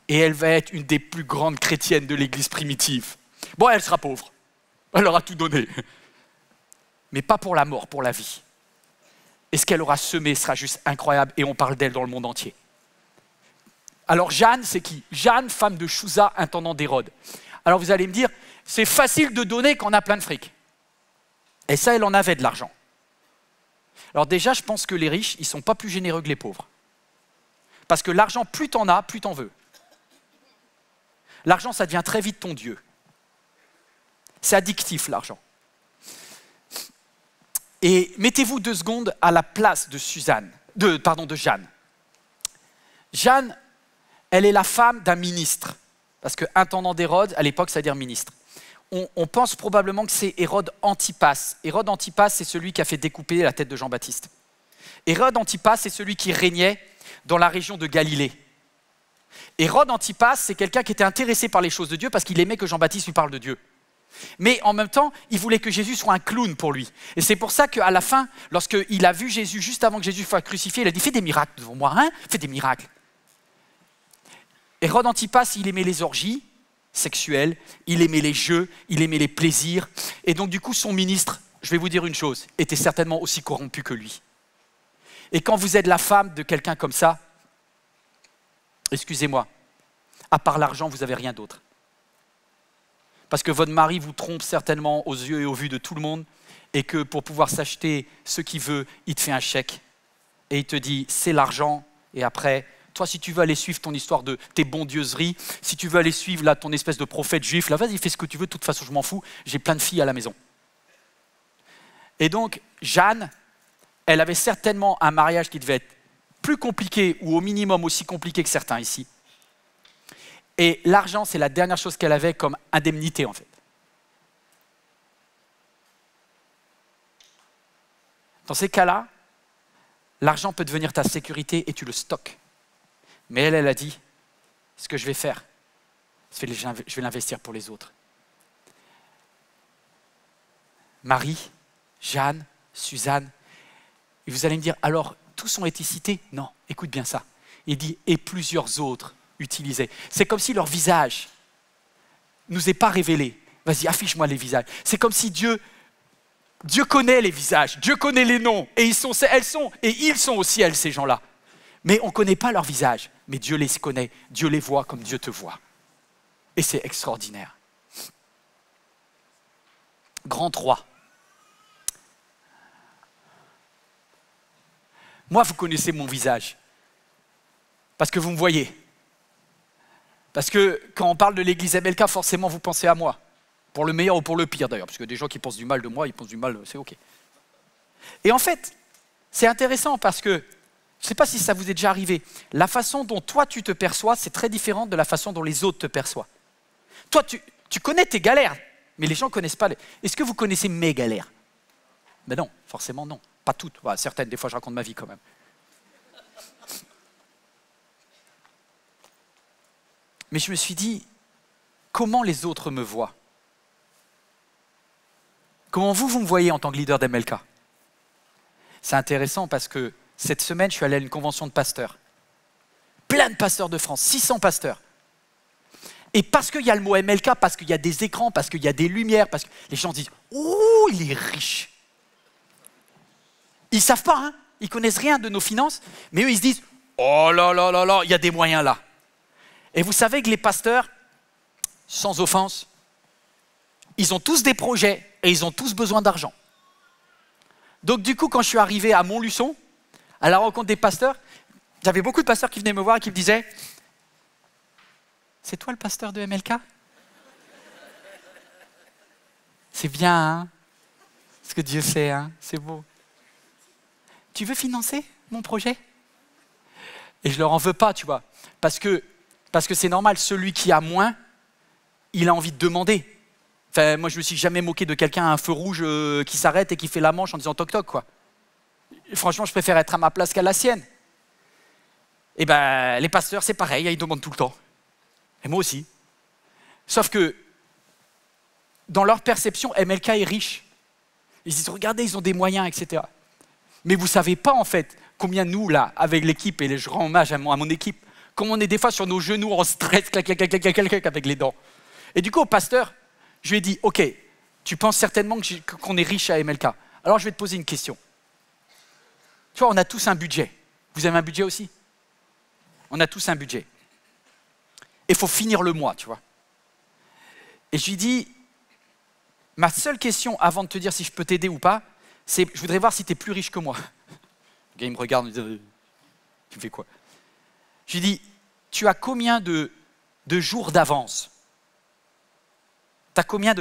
Et elle va être une des plus grandes chrétiennes de l'église primitive. Bon, elle sera pauvre, elle aura tout donné. Mais pas pour la mort, pour la vie. Et ce qu'elle aura semé sera juste incroyable et on parle d'elle dans le monde entier. Alors Jeanne, c'est qui ? Jeanne, femme de Chouza, intendant d'Hérode. Alors vous allez me dire, c'est facile de donner quand on a plein de fric. Et ça, elle en avait de l'argent. Alors déjà, je pense que les riches, ils ne sont pas plus généreux que les pauvres. Parce que l'argent, plus t'en as, plus t'en veux. L'argent, ça devient très vite ton Dieu. C'est addictif, l'argent. Et mettez-vous 2 secondes à la place de Jeanne. Jeanne, elle est la femme d'un ministre. Parce que intendant d'Hérode, à l'époque, ça veut dire ministre. On pense probablement que c'est Hérode Antipas. Hérode Antipas, c'est celui qui a fait découper la tête de Jean-Baptiste. Hérode Antipas, c'est celui qui régnait dans la région de Galilée. Hérode Antipas, c'est quelqu'un qui était intéressé par les choses de Dieu parce qu'il aimait que Jean-Baptiste lui parle de Dieu. Mais en même temps, il voulait que Jésus soit un clown pour lui. Et c'est pour ça qu'à la fin, lorsqu'il a vu Jésus, juste avant que Jésus soit crucifié, il a dit « Fais des miracles devant moi, hein ? Fais des miracles !» Hérode Antipas, il aimait les orgies sexuelles, il aimait les jeux, il aimait les plaisirs. Et donc du coup, son ministre, je vais vous dire une chose, était certainement aussi corrompu que lui. Et quand vous êtes la femme de quelqu'un comme ça, excusez-moi, à part l'argent, vous n'avez rien d'autre. Parce que votre mari vous trompe certainement aux yeux et aux vues de tout le monde et que pour pouvoir s'acheter ce qu'il veut, il te fait un chèque et il te dit c'est l'argent et après toi, si tu veux aller suivre ton histoire de tes bondieuseries, si tu veux aller suivre là, ton espèce de prophète juif, là, vas-y, fais ce que tu veux, de toute façon, je m'en fous, j'ai plein de filles à la maison. Et donc, Jeanne, elle avait certainement un mariage qui devait être plus compliqué ou au minimum aussi compliqué que certains ici. Et l'argent, c'est la dernière chose qu'elle avait comme indemnité, en fait. Dans ces cas-là, l'argent peut devenir ta sécurité et tu le stockes. Mais elle a dit, ce que je vais faire, je vais l'investir pour les autres. Marie, Jeanne, Suzanne, et vous allez me dire, alors, tous ont été cités? Non, écoute bien ça. Il dit, et plusieurs autres utilisés. C'est comme si leur visage ne nous est pas révélé. Vas-y, affiche-moi les visages. C'est comme si Dieu connaît les visages, Dieu connaît les noms, et ils sont au ciel, ces gens-là. Mais on ne connaît pas leur visage, mais Dieu les connaît, Dieu les voit comme Dieu te voit. Et c'est extraordinaire. Grand 3. Moi, vous connaissez mon visage, parce que vous me voyez. Parce que quand on parle de l'église MLK, forcément, vous pensez à moi. Pour le meilleur ou pour le pire d'ailleurs, parce que des gens qui pensent du mal de moi, ils pensent du mal, c'est ok. Et en fait, c'est intéressant parce que, je ne sais pas si ça vous est déjà arrivé, la façon dont toi tu te perçois, c'est très différent de la façon dont les autres te perçoivent. Toi, tu connais tes galères, mais les gens ne connaissent pas. Est-ce que vous connaissez mes galères? Ben non, forcément non. Pas toutes, voilà, certaines, des fois je raconte ma vie quand même. Mais je me suis dit, comment les autres me voient? Comment vous me voyez en tant que leader d'MLK? C'est intéressant parce que cette semaine, je suis allé à une convention de pasteurs. Plein de pasteurs de France, 600 pasteurs. Et parce qu'il y a le mot MLK, parce qu'il y a des écrans, parce qu'il y a des lumières, parce que les gens disent « Oh, il est riche !» Ils ne savent pas, hein, ils ne connaissent rien de nos finances, mais eux, ils se disent « Oh là là là là, il y a des moyens là !» Et vous savez que les pasteurs, sans offense, ils ont tous des projets et ils ont tous besoin d'argent. Donc du coup, quand je suis arrivé à Montluçon, à la rencontre des pasteurs, j'avais beaucoup de pasteurs qui venaient me voir et qui me disaient « C'est toi le pasteur de MLK ?» C'est bien, hein? Ce que Dieu fait, hein? C'est beau. Tu veux financer mon projet? Et je leur en veux pas, tu vois, parce que c'est normal, celui qui a moins, il a envie de demander. Enfin, moi, je me suis jamais moqué de quelqu'un à un feu rouge qui s'arrête et qui fait la manche en disant toc toc, quoi. Franchement, je préfère être à ma place qu'à la sienne. Et ben, les pasteurs, c'est pareil, ils demandent tout le temps. Et moi aussi. Sauf que, dans leur perception, MLK est riche. Ils disent, regardez, ils ont des moyens, etc. Mais vous ne savez pas, en fait, combien nous, là, avec l'équipe, et je rends hommage à mon équipe, comme on est des fois sur nos genoux en stress, clac, clac, clac, clac, clac, clac, avec les dents. Et du coup, au pasteur, je lui ai dit, ok, tu penses certainement qu'on est riche à MLK. Alors, je vais te poser une question. Tu vois, on a tous un budget. Vous avez un budget aussi? On a tous un budget. Et il faut finir le mois, tu vois. Et je lui dis, ma seule question avant de te dire si je peux t'aider ou pas, c'est je voudrais voir si tu es plus riche que moi. Le gars, il me regarde, il me dit, tu fais quoi? Je lui dis, tu as combien de jours d'avance? Tu as combien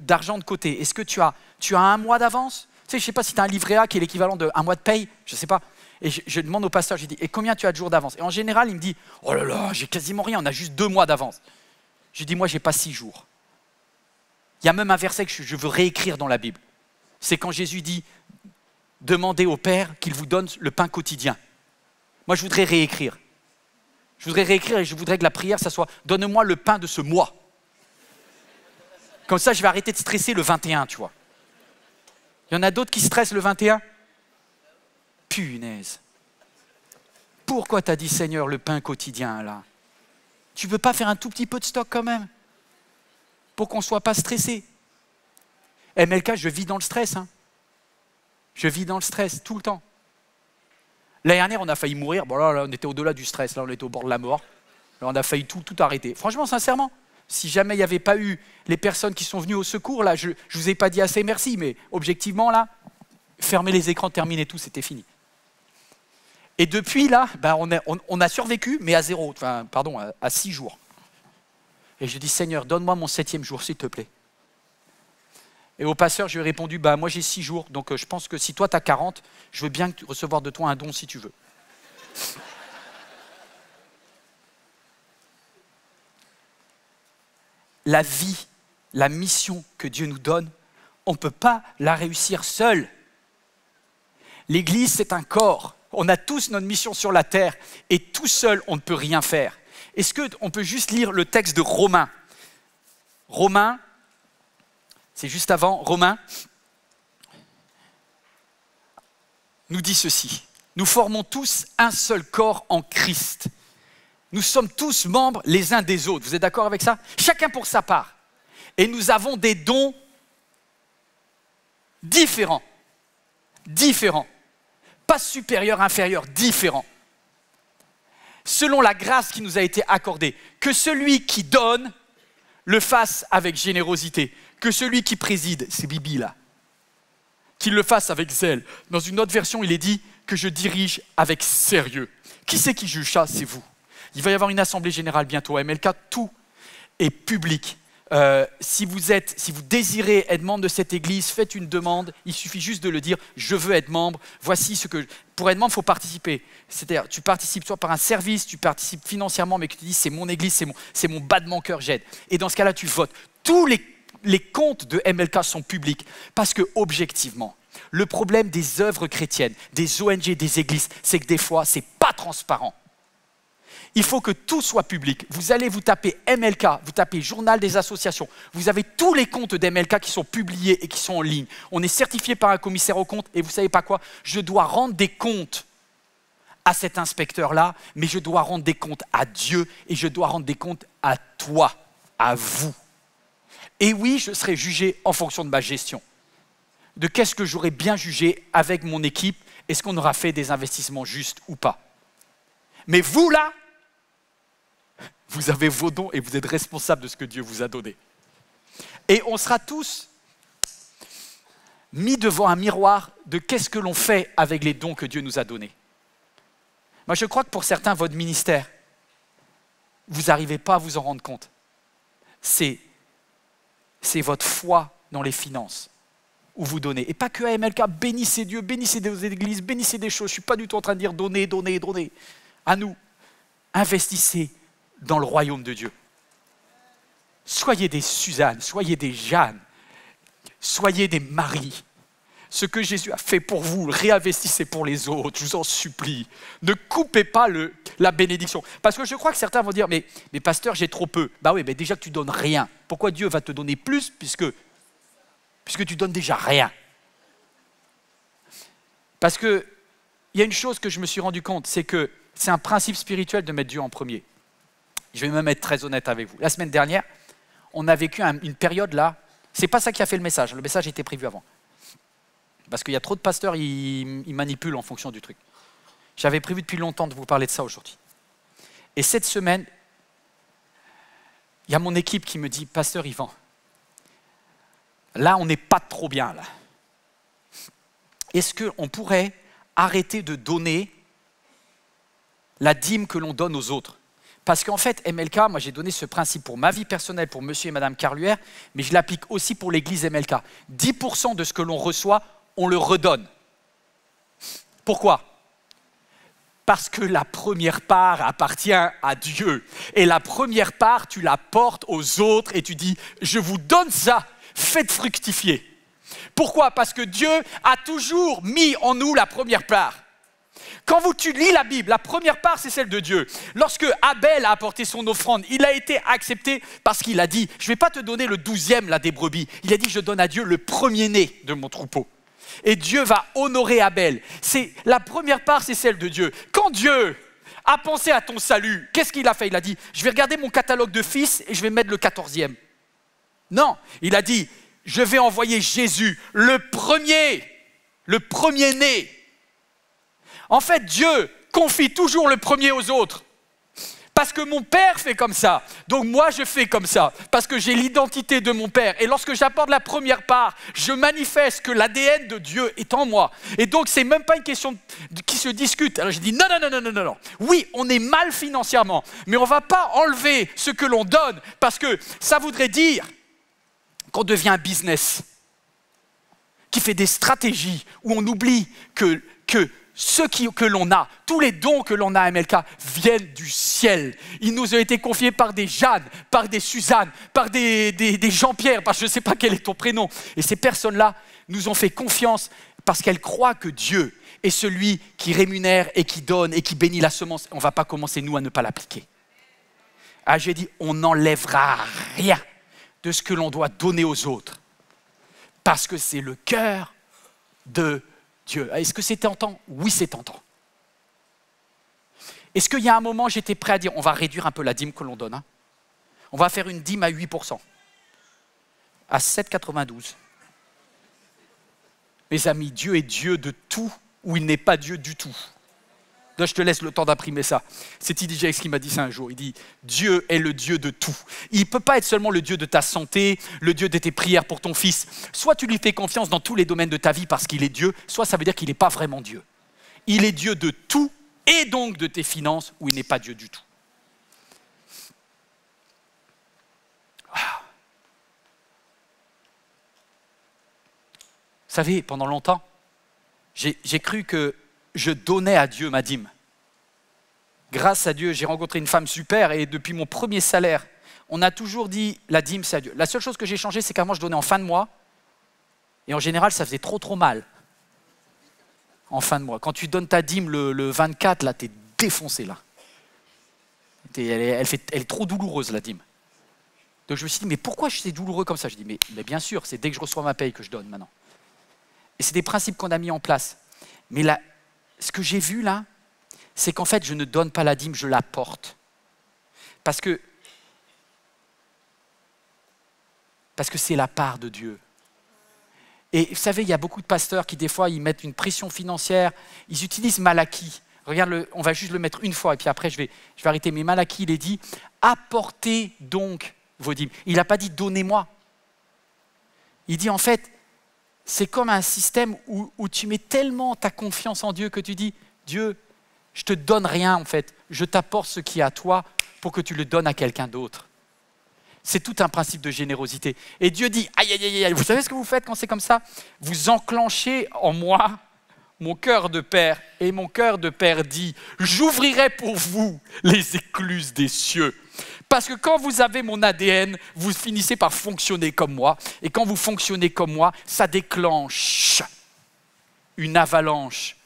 d'argent de côté? Est-ce que tu as un mois d'avance? Tu sais, je ne sais pas si tu as un livret A qui est l'équivalent d'un mois de paye, je ne sais pas. Et je demande au pasteur, je lui dis, et combien tu as de jours d'avance? Et en général, il me dit, oh là là, j'ai quasiment rien, on a juste 2 mois d'avance. Je lui dis, moi, je n'ai pas 6 jours. Il y a même un verset que je veux réécrire dans la Bible. C'est quand Jésus dit, demandez au Père qu'il vous donne le pain quotidien. Moi, je voudrais réécrire. Je voudrais réécrire et je voudrais que la prière, ça soit, donne-moi le pain de ce mois. Comme ça, je vais arrêter de stresser le 21, tu vois. Il y en a d'autres qui stressent le 21. Punaise. Pourquoi t'as dit, Seigneur, le pain quotidien, là? Tu veux pas faire un tout petit peu de stock quand même? Pour qu'on ne soit pas stressé. MLK, je vis dans le stress. Hein. Je vis dans le stress tout le temps. L'année dernière, on a failli mourir. Bon, là, on était au-delà du stress. Là, on était au bord de la mort. Là, on a failli tout arrêter. Franchement, sincèrement, si jamais il n'y avait pas eu les personnes qui sont venues au secours, là, je ne vous ai pas dit assez merci, mais objectivement, là, fermer les écrans, terminer tout, c'était fini. Et depuis là, on a survécu, mais à 0, enfin, pardon, à 6 jours. Et je dis, Seigneur, donne-moi mon 7e jour, s'il te plaît. Et au pasteur, je lui ai répondu, moi j'ai 6 jours, donc je pense que si toi tu as 40, je veux bien recevoir de toi un don si tu veux. La vie, la mission que Dieu nous donne, on ne peut pas la réussir seul. L'Église, c'est un corps. On a tous notre mission sur la terre et tout seul, on ne peut rien faire. Est-ce qu'on peut juste lire le texte de Romains? Romains, c'est juste avant, Romains nous dit ceci. Nous formons tous un seul corps en Christ. Nous sommes tous membres les uns des autres. Vous êtes d'accord avec ça? Chacun pour sa part. Et nous avons des dons différents. Différents. Pas supérieurs, inférieurs, différents. Selon la grâce qui nous a été accordée. Que celui qui donne le fasse avec générosité. Que celui qui préside, c'est Bibi là, qu'il le fasse avec zèle. Dans une autre version, il est dit que je dirige avec sérieux. Qui c'est qui juge ça? C'est vous. Il va y avoir une assemblée générale bientôt à MLK, tout est public. Si vous désirez être membre de cette église, faites une demande, il suffit juste de le dire, je veux être membre, voici ce que... Pour être membre, il faut participer. C'est-à-dire, tu participes soit par un service, tu participes financièrement, mais que tu dis, c'est mon église, c'est mon bas de mon cœur, j'aide. Et dans ce cas-là, tu votes. Tous les comptes de MLK sont publics, parce que objectivement, le problème des œuvres chrétiennes, des ONG, des églises, c'est que des fois, ce n'est pas transparent. Il faut que tout soit public. Vous allez vous taper MLK, vous tapez Journal des associations. Vous avez tous les comptes d'MLK qui sont publiés et qui sont en ligne. On est certifié par un commissaire aux comptes et vous ne savez pas quoi? Je dois rendre des comptes à cet inspecteur-là, mais je dois rendre des comptes à Dieu et je dois rendre des comptes à toi, à vous. Et oui, je serai jugé en fonction de ma gestion. De qu'est-ce que j'aurais bien jugé avec mon équipe? Est-ce qu'on aura fait des investissements justes ou pas? Mais vous là, vous avez vos dons et vous êtes responsable de ce que Dieu vous a donné. Et on sera tous mis devant un miroir de qu'est-ce que l'on fait avec les dons que Dieu nous a donnés. Moi, je crois que pour certains, votre ministère, vous n'arrivez pas à vous en rendre compte. C'est votre foi dans les finances où vous donnez. Et pas que à MLK, bénissez Dieu, bénissez des églises, bénissez des choses. Je ne suis pas du tout en train de dire donnez, donnez, donnez. À nous, investissez dans le royaume de Dieu. Soyez des Suzanne, soyez des Jeanne, soyez des Marie. Ce que Jésus a fait pour vous, réinvestissez pour les autres, je vous en supplie. Ne coupez pas la bénédiction. Parce que je crois que certains vont dire, mais pasteur, j'ai trop peu. Bah oui, mais déjà que tu donnes rien. Pourquoi Dieu va te donner plus puisque tu donnes déjà rien? Parce qu'il y a une chose que je me suis rendu compte, c'est que c'est un principe spirituel de mettre Dieu en premier. Je vais même être très honnête avec vous. La semaine dernière, on a vécu une période là, c'est pas ça qui a fait le message était prévu avant. Parce qu'il y a trop de pasteurs, ils manipulent en fonction du truc. J'avais prévu depuis longtemps de vous parler de ça aujourd'hui. Et cette semaine, il y a mon équipe qui me dit, pasteur Yvan, là on n'est pas trop bien là. Est-ce qu'on pourrait arrêter de donner la dîme que l'on donne aux autres? Parce qu'en fait, MLK, moi j'ai donné ce principe pour ma vie personnelle, pour monsieur et madame Carluère, mais je l'applique aussi pour l'église MLK. 10% de ce que l'on reçoit, on le redonne. Pourquoi? Parce que la première part appartient à Dieu. Et la première part, tu la portes aux autres et tu dis, je vous donne ça, faites fructifier. Pourquoi? Parce que Dieu a toujours mis en nous la première part. Quand tu lis la Bible, la première part, c'est celle de Dieu. Lorsque Abel a apporté son offrande, il a été accepté parce qu'il a dit, je ne vais pas te donner le 12e là, des brebis. Il a dit, je donne à Dieu le premier-né de mon troupeau. Et Dieu va honorer Abel. La première part, c'est celle de Dieu. Quand Dieu a pensé à ton salut, qu'est-ce qu'il a fait? Il a dit, je vais regarder mon catalogue de fils et je vais mettre le 14e. Non, il a dit, je vais envoyer Jésus, le premier-né. En fait, Dieu confie toujours le premier aux autres. Parce que mon père fait comme ça. Donc moi, je fais comme ça. Parce que j'ai l'identité de mon père. Et lorsque j'apporte la première part, je manifeste que l'ADN de Dieu est en moi. Et donc, c'est même pas une question qui se discute. Alors, je dis non, non, non, non, non, non, non. Oui, on est mal financièrement. Mais on ne va pas enlever ce que l'on donne. Parce que ça voudrait dire qu'on devient un business qui fait des stratégies où on oublie que ce que l'on a, tous les dons que l'on a à MLK viennent du ciel. Ils nous ont été confiés par des Jeanne, par des Suzanne, par des Jean-Pierre, parce que je ne sais pas quel est ton prénom. Et ces personnes-là nous ont fait confiance parce qu'elles croient que Dieu est celui qui rémunère et qui donne et qui bénit la semence. On ne va pas commencer, nous, à ne pas l'appliquer. Ah, j'ai dit, on n'enlèvera rien de ce que l'on doit donner aux autres. Parce que c'est le cœur de Dieu. Est-ce que c'est tentant? Oui, c'est tentant. Est-ce qu'il y a un moment, j'étais prêt à dire, on va réduire un peu la dîme que l'on donne, hein? On va faire une dîme à 8%, à 7,92. Mes amis, Dieu est Dieu de tout ou il n'est pas Dieu du tout. Là, je te laisse le temps d'imprimer ça. C'est T.D. Jakes qui m'a dit ça un jour. Il dit, Dieu est le Dieu de tout. Il ne peut pas être seulement le Dieu de ta santé, le Dieu de tes prières pour ton fils. Soit tu lui fais confiance dans tous les domaines de ta vie parce qu'il est Dieu, soit ça veut dire qu'il n'est pas vraiment Dieu. Il est Dieu de tout et donc de tes finances où il n'est pas Dieu du tout. Ah. Vous savez, pendant longtemps, j'ai cru que je donnais à Dieu ma dîme. Grâce à Dieu, j'ai rencontré une femme super et depuis mon premier salaire, on a toujours dit la dîme, c'est à Dieu. La seule chose que j'ai changé, c'est qu'avant, je donnais en fin de mois et en général, ça faisait trop mal en fin de mois. Quand tu donnes ta dîme le 24, là, tu es défoncé. Là. Elle est trop douloureuse, la dîme. Donc je me suis dit, mais pourquoi c'est douloureux comme ça? Je dis, mais bien sûr, c'est dès que je reçois ma paye que je donne maintenant. Et c'est des principes qu'on a mis en place. Mais là, ce que j'ai vu là, c'est qu'en fait, je ne donne pas la dîme, je la porte. Parce que c'est la part de Dieu. Et vous savez, il y a beaucoup de pasteurs qui, des fois, ils mettent une pression financière, ils utilisent Malachie. Regarde, on va juste le mettre une fois, et puis après, je vais arrêter. Mais Malachie, il est dit, apportez donc vos dîmes. Il n'a pas dit, donnez-moi. Il dit, en fait, c'est comme un système où tu mets tellement ta confiance en Dieu que tu dis, Dieu, je ne te donne rien en fait, je t'apporte ce qui est à toi pour que tu le donnes à quelqu'un d'autre. C'est tout un principe de générosité. Et Dieu dit, aïe, aïe, aïe, aïe, vous savez ce que vous faites quand c'est comme ça? Vous enclenchez en moi mon cœur de père. Et mon cœur de père dit, j'ouvrirai pour vous les écluses des cieux. Parce que quand vous avez mon ADN, vous finissez par fonctionner comme moi. Et quand vous fonctionnez comme moi, ça déclenche une avalanche,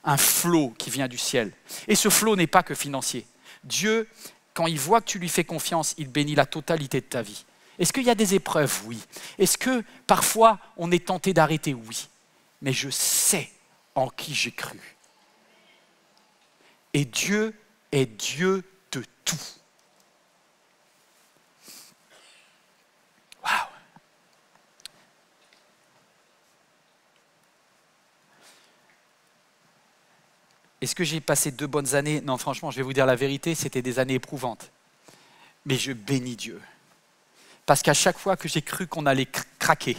un flot qui vient du ciel. Et ce flot n'est pas que financier. Dieu, quand il voit que tu lui fais confiance, il bénit la totalité de ta vie. Est-ce qu'il y a des épreuves? Oui. Est-ce que parfois on est tenté d'arrêter? Oui. Mais je sais en qui j'ai cru. Et Dieu est Dieu de tout. Waouh! Est-ce que j'ai passé 2 bonnes années? Non, franchement, je vais vous dire la vérité, c'était des années éprouvantes. Mais je bénis Dieu. Parce qu'à chaque fois que j'ai cru qu'on allait craquer,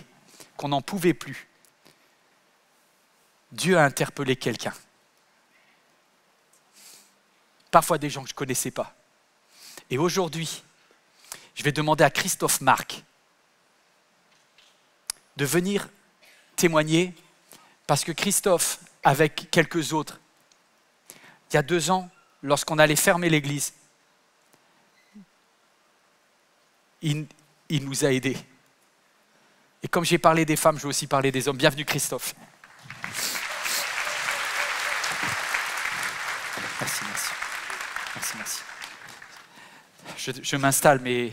qu'on n'en pouvait plus, Dieu a interpellé quelqu'un. Parfois des gens que je ne connaissais pas. Et aujourd'hui, je vais demander à Christophe Marc de venir témoigner parce que Christophe, avec quelques autres, il y a 2 ans, lorsqu'on allait fermer l'église, il nous a aidés. Et comme j'ai parlé des femmes, je vais aussi parler des hommes. Bienvenue Christophe. Merci, merci. Merci, merci. Je m'installe, mais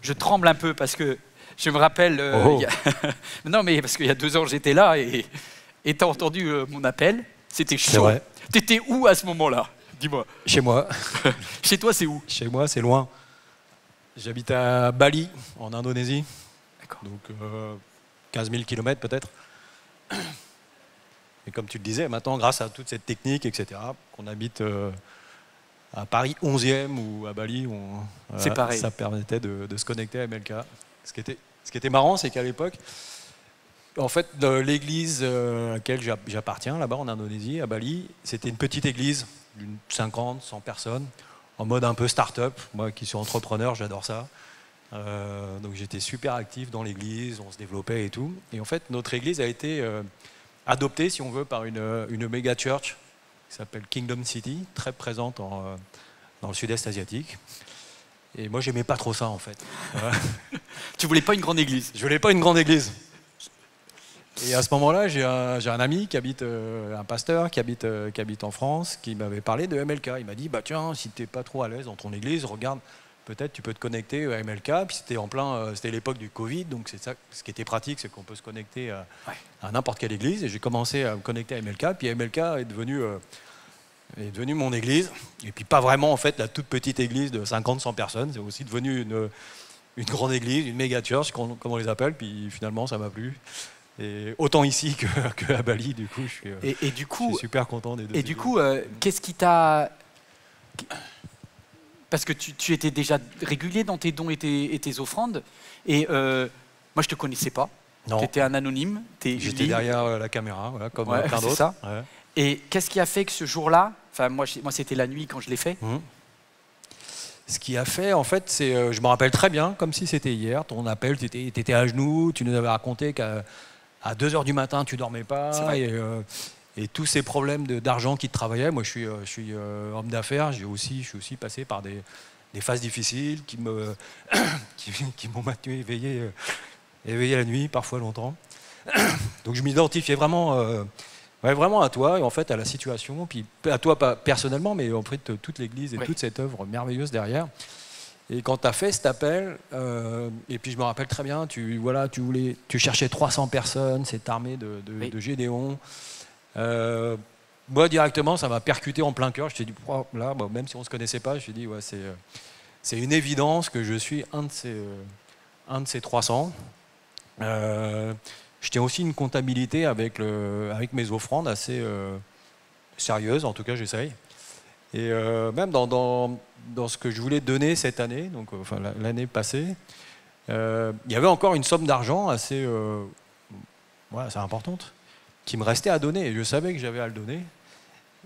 je tremble un peu parce que je me rappelle... Non, mais parce qu'il y a 2 ans, j'étais là et tu as entendu mon appel. C'était chaud. Tu étais où à ce moment-là? Dis-moi. Chez moi. Chez toi, c'est où? Chez moi, c'est loin. J'habite à Bali, en Indonésie. D'accord. Donc 15 000 km peut-être. Et comme tu le disais, maintenant, grâce à toute cette technique, etc., qu'on habite à Paris 11e ou à Bali, C'est pareil. ça permettait de se connecter à MLK. Ce qui était marrant, c'est qu'à l'époque, en fait, l'église à laquelle j'appartiens, là-bas en Indonésie, à Bali, c'était une petite église d'une 50, 100 personnes, en mode un peu start-up. Moi qui suis entrepreneur, j'adore ça. Donc j'étais super actif dans l'église, on se développait et tout. Et en fait, notre église a été adoptée, si on veut, par une méga church qui s'appelle Kingdom City, très présente dans le sud-est asiatique. Et moi, j'aimais pas trop ça, en fait. Tu voulais pas une grande église? Je voulais pas une grande église. Et à ce moment-là, j'ai un ami qui habite, un pasteur qui habite en France, qui m'avait parlé de MLK. Il m'a dit, bah tiens, si t'es pas trop à l'aise dans ton église, regarde, peut-être tu peux te connecter à MLK. Puis c'était l'époque du Covid, donc c'est ça. Ce qui était pratique, c'est qu'on peut se connecter à n'importe quelle église. Et j'ai commencé à me connecter à MLK. Puis MLK est devenu mon église. Et puis pas vraiment, en fait, la toute petite église de 50-100 personnes. C'est aussi devenu une grande église, une méga church, comme on les appelle. Puis finalement, ça m'a plu. Et autant ici qu'à Bali, du coup, je suis super content des deux. Et du coup, qu'est-ce qui t'a... Parce que tu étais déjà régulier dans tes dons et tes offrandes. Et moi, je te connaissais pas. Non. Tu étais un anonyme. J'étais derrière la caméra, voilà, comme plein d'autres. Ça. Ouais. Et qu'est-ce qui a fait que ce jour-là, enfin moi c'était la nuit quand je l'ai fait. Ce qui a fait, en fait, c'est, je me rappelle très bien, comme si c'était hier, ton appel, tu étais à genoux, tu nous avais raconté qu'à 2h du matin, tu dormais pas, et tous ces problèmes d'argent qui te travaillaient. Moi, je suis homme d'affaires, je suis aussi passé par des phases difficiles qui m'ont maintenu éveillé la nuit, parfois longtemps. Donc je m'identifiais vraiment à toi et en fait à la situation, puis à toi pas personnellement, mais en fait toute l'Église et toute cette œuvre merveilleuse derrière. Et quand tu as fait cet appel, et puis je me rappelle très bien, tu cherchais 300 personnes, cette armée de Gédéon. Moi directement, ça m'a percuté en plein cœur. Je t'ai dit, là, même si on ne se connaissait pas, je t'ai dit, c'est une évidence que je suis un de ces 300. Je tiens aussi une comptabilité avec mes offrandes assez sérieuse, en tout cas j'essaye. Et même dans ce que je voulais donner cette année, donc l'année passée, il y avait encore une somme d'argent assez importante qui me restait à donner. Et je savais que j'avais à le donner,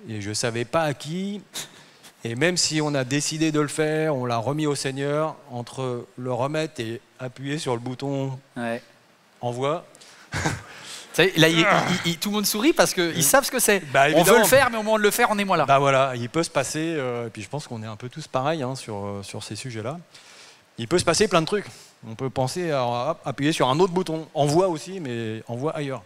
et je ne savais pas à qui. Et même si on a décidé de le faire, on l'a remis au Seigneur, entre le remettre et appuyer sur le bouton envoi. Là, tout le monde sourit parce qu'ils savent ce que c'est. On veut le faire, mais au moment de le faire, on est moins là. Bah voilà, il peut se passer, et puis je pense qu'on est un peu tous pareils sur ces sujets-là. Il peut se passer plein de trucs. On peut penser à appuyer sur un autre bouton, envoi aussi, mais envoi ailleurs.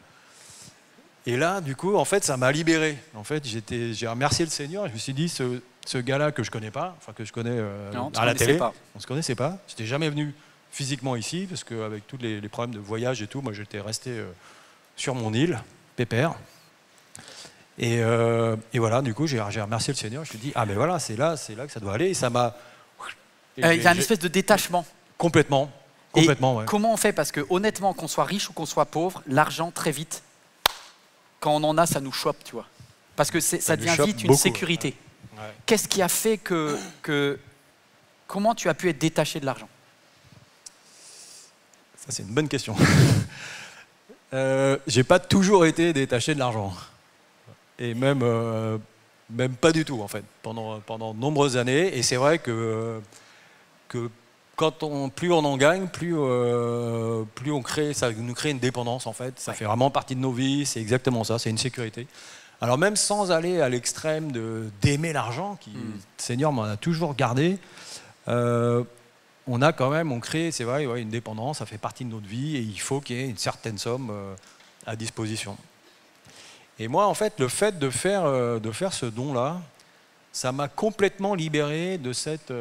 Et là, du coup, en fait, ça m'a libéré. En fait, j'ai remercié le Seigneur. Je me suis dit, ce gars-là que je connais pas, enfin que je connais à la télé, on se connaissait pas. J'étais jamais venu physiquement ici, parce qu'avec tous les problèmes de voyage et tout, moi j'étais resté sur mon île, pépère. Et voilà, du coup j'ai remercié le Seigneur, je me suis dit, ah ben voilà, c'est là que ça doit aller, et ça m'a... Il y a une espèce de détachement. Complètement, ouais. Comment on fait? Parce que honnêtement, qu'on soit riche ou qu'on soit pauvre, l'argent très vite, quand on en a, ça nous chope, tu vois. Parce que ça devient vite une sécurité. Ouais. Qu'est-ce qui a fait que... Comment tu as pu être détaché de l'argent? Ça, c'est une bonne question. J'ai pas toujours été détaché de l'argent. Et même pas du tout, en fait, pendant de nombreuses années. Et c'est vrai que plus on en gagne, plus on crée, ça nous crée une dépendance, en fait. Ça fait vraiment partie de nos vies, c'est exactement ça, c'est une sécurité. Alors même sans aller à l'extrême d'aimer l'argent, qui, le Seigneur m'en a toujours gardé, on crée, c'est vrai, une dépendance, ça fait partie de notre vie et il faut qu'il y ait une certaine somme à disposition. Et moi, en fait, le fait de faire ce don-là, ça m'a complètement libéré de cette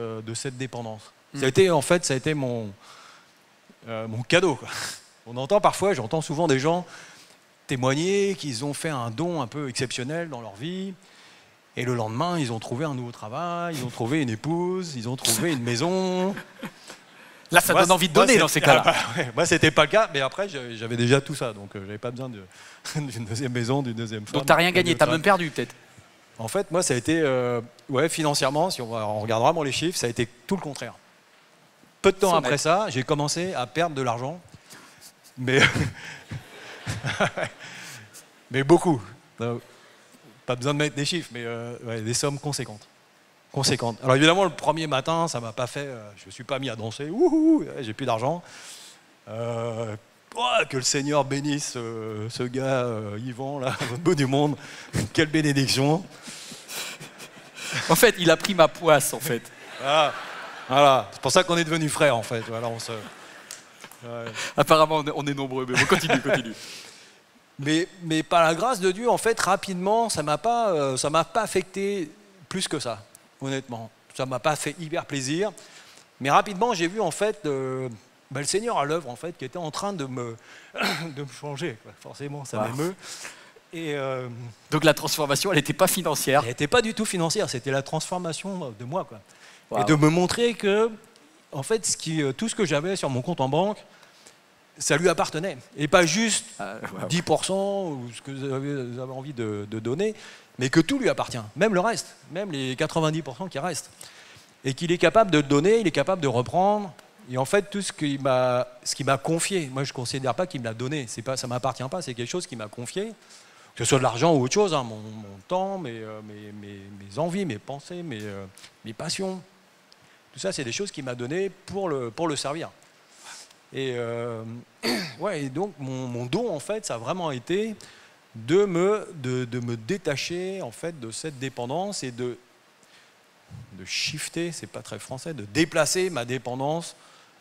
dépendance. Ça a été mon cadeau, quoi. J'entends souvent des gens témoigner qu'ils ont fait un don un peu exceptionnel dans leur vie. Et le lendemain, ils ont trouvé un nouveau travail, ils ont trouvé une épouse, ils ont trouvé une maison. Là, ça donne envie de donner dans ces cas-là. Moi, c'était pas le cas, mais après, j'avais déjà tout ça, donc j'avais pas besoin d'une deuxième maison, d'une deuxième femme. Donc, t'as rien gagné, t'as même perdu peut-être. En fait, moi, ça a été, financièrement, si on regarde vraiment les chiffres, ça a été tout le contraire. Peu de temps après ça, j'ai commencé à perdre de l'argent, mais, mais beaucoup. Pas besoin de mettre des chiffres, mais des sommes conséquentes. Alors évidemment, le premier matin, ça m'a pas fait, je me suis pas mis à danser, wouhou, j'ai plus d'argent. Que le Seigneur bénisse ce gars, Yvan, là, au bout du monde. Quelle bénédiction. En fait, il a pris ma poisse, en fait. Voilà. C'est pour ça qu'on est devenus frères, en fait. Voilà, Apparemment, on est nombreux, mais bon, continue. Mais par la grâce de Dieu, en fait, rapidement, ça m'a pas affecté plus que ça, honnêtement. Ça m'a pas fait hyper plaisir. Mais rapidement, j'ai vu, en fait, le Seigneur à l'œuvre, en fait, qui était en train de me changer. Quoi. Forcément, ça m'émeut. Et donc la transformation, elle n'était pas financière. Elle n'était pas du tout financière, c'était la transformation de moi. Quoi. Wow. Et de me montrer que, en fait, tout ce que j'avais sur mon compte en banque, ça lui appartenait. Et pas juste 10% ou ce que vous avez envie de donner, mais que tout lui appartient. Même le reste, même les 90% qui restent. Et qu'il est capable de donner, il est capable de reprendre. Et en fait, tout ce qu'il m'a confié, moi je ne considère pas qu'il me l'a donné. Ça ne m'appartient pas, c'est quelque chose qu'il m'a confié. Que ce soit de l'argent ou autre chose, hein, mon temps, mes envies, mes pensées, mes passions. Tout ça, c'est des choses qu'il m'a données pour le servir. Et, et donc, mon don, en fait, ça a vraiment été de me détacher, en fait, de cette dépendance et de shifter, c'est pas très français, de déplacer ma dépendance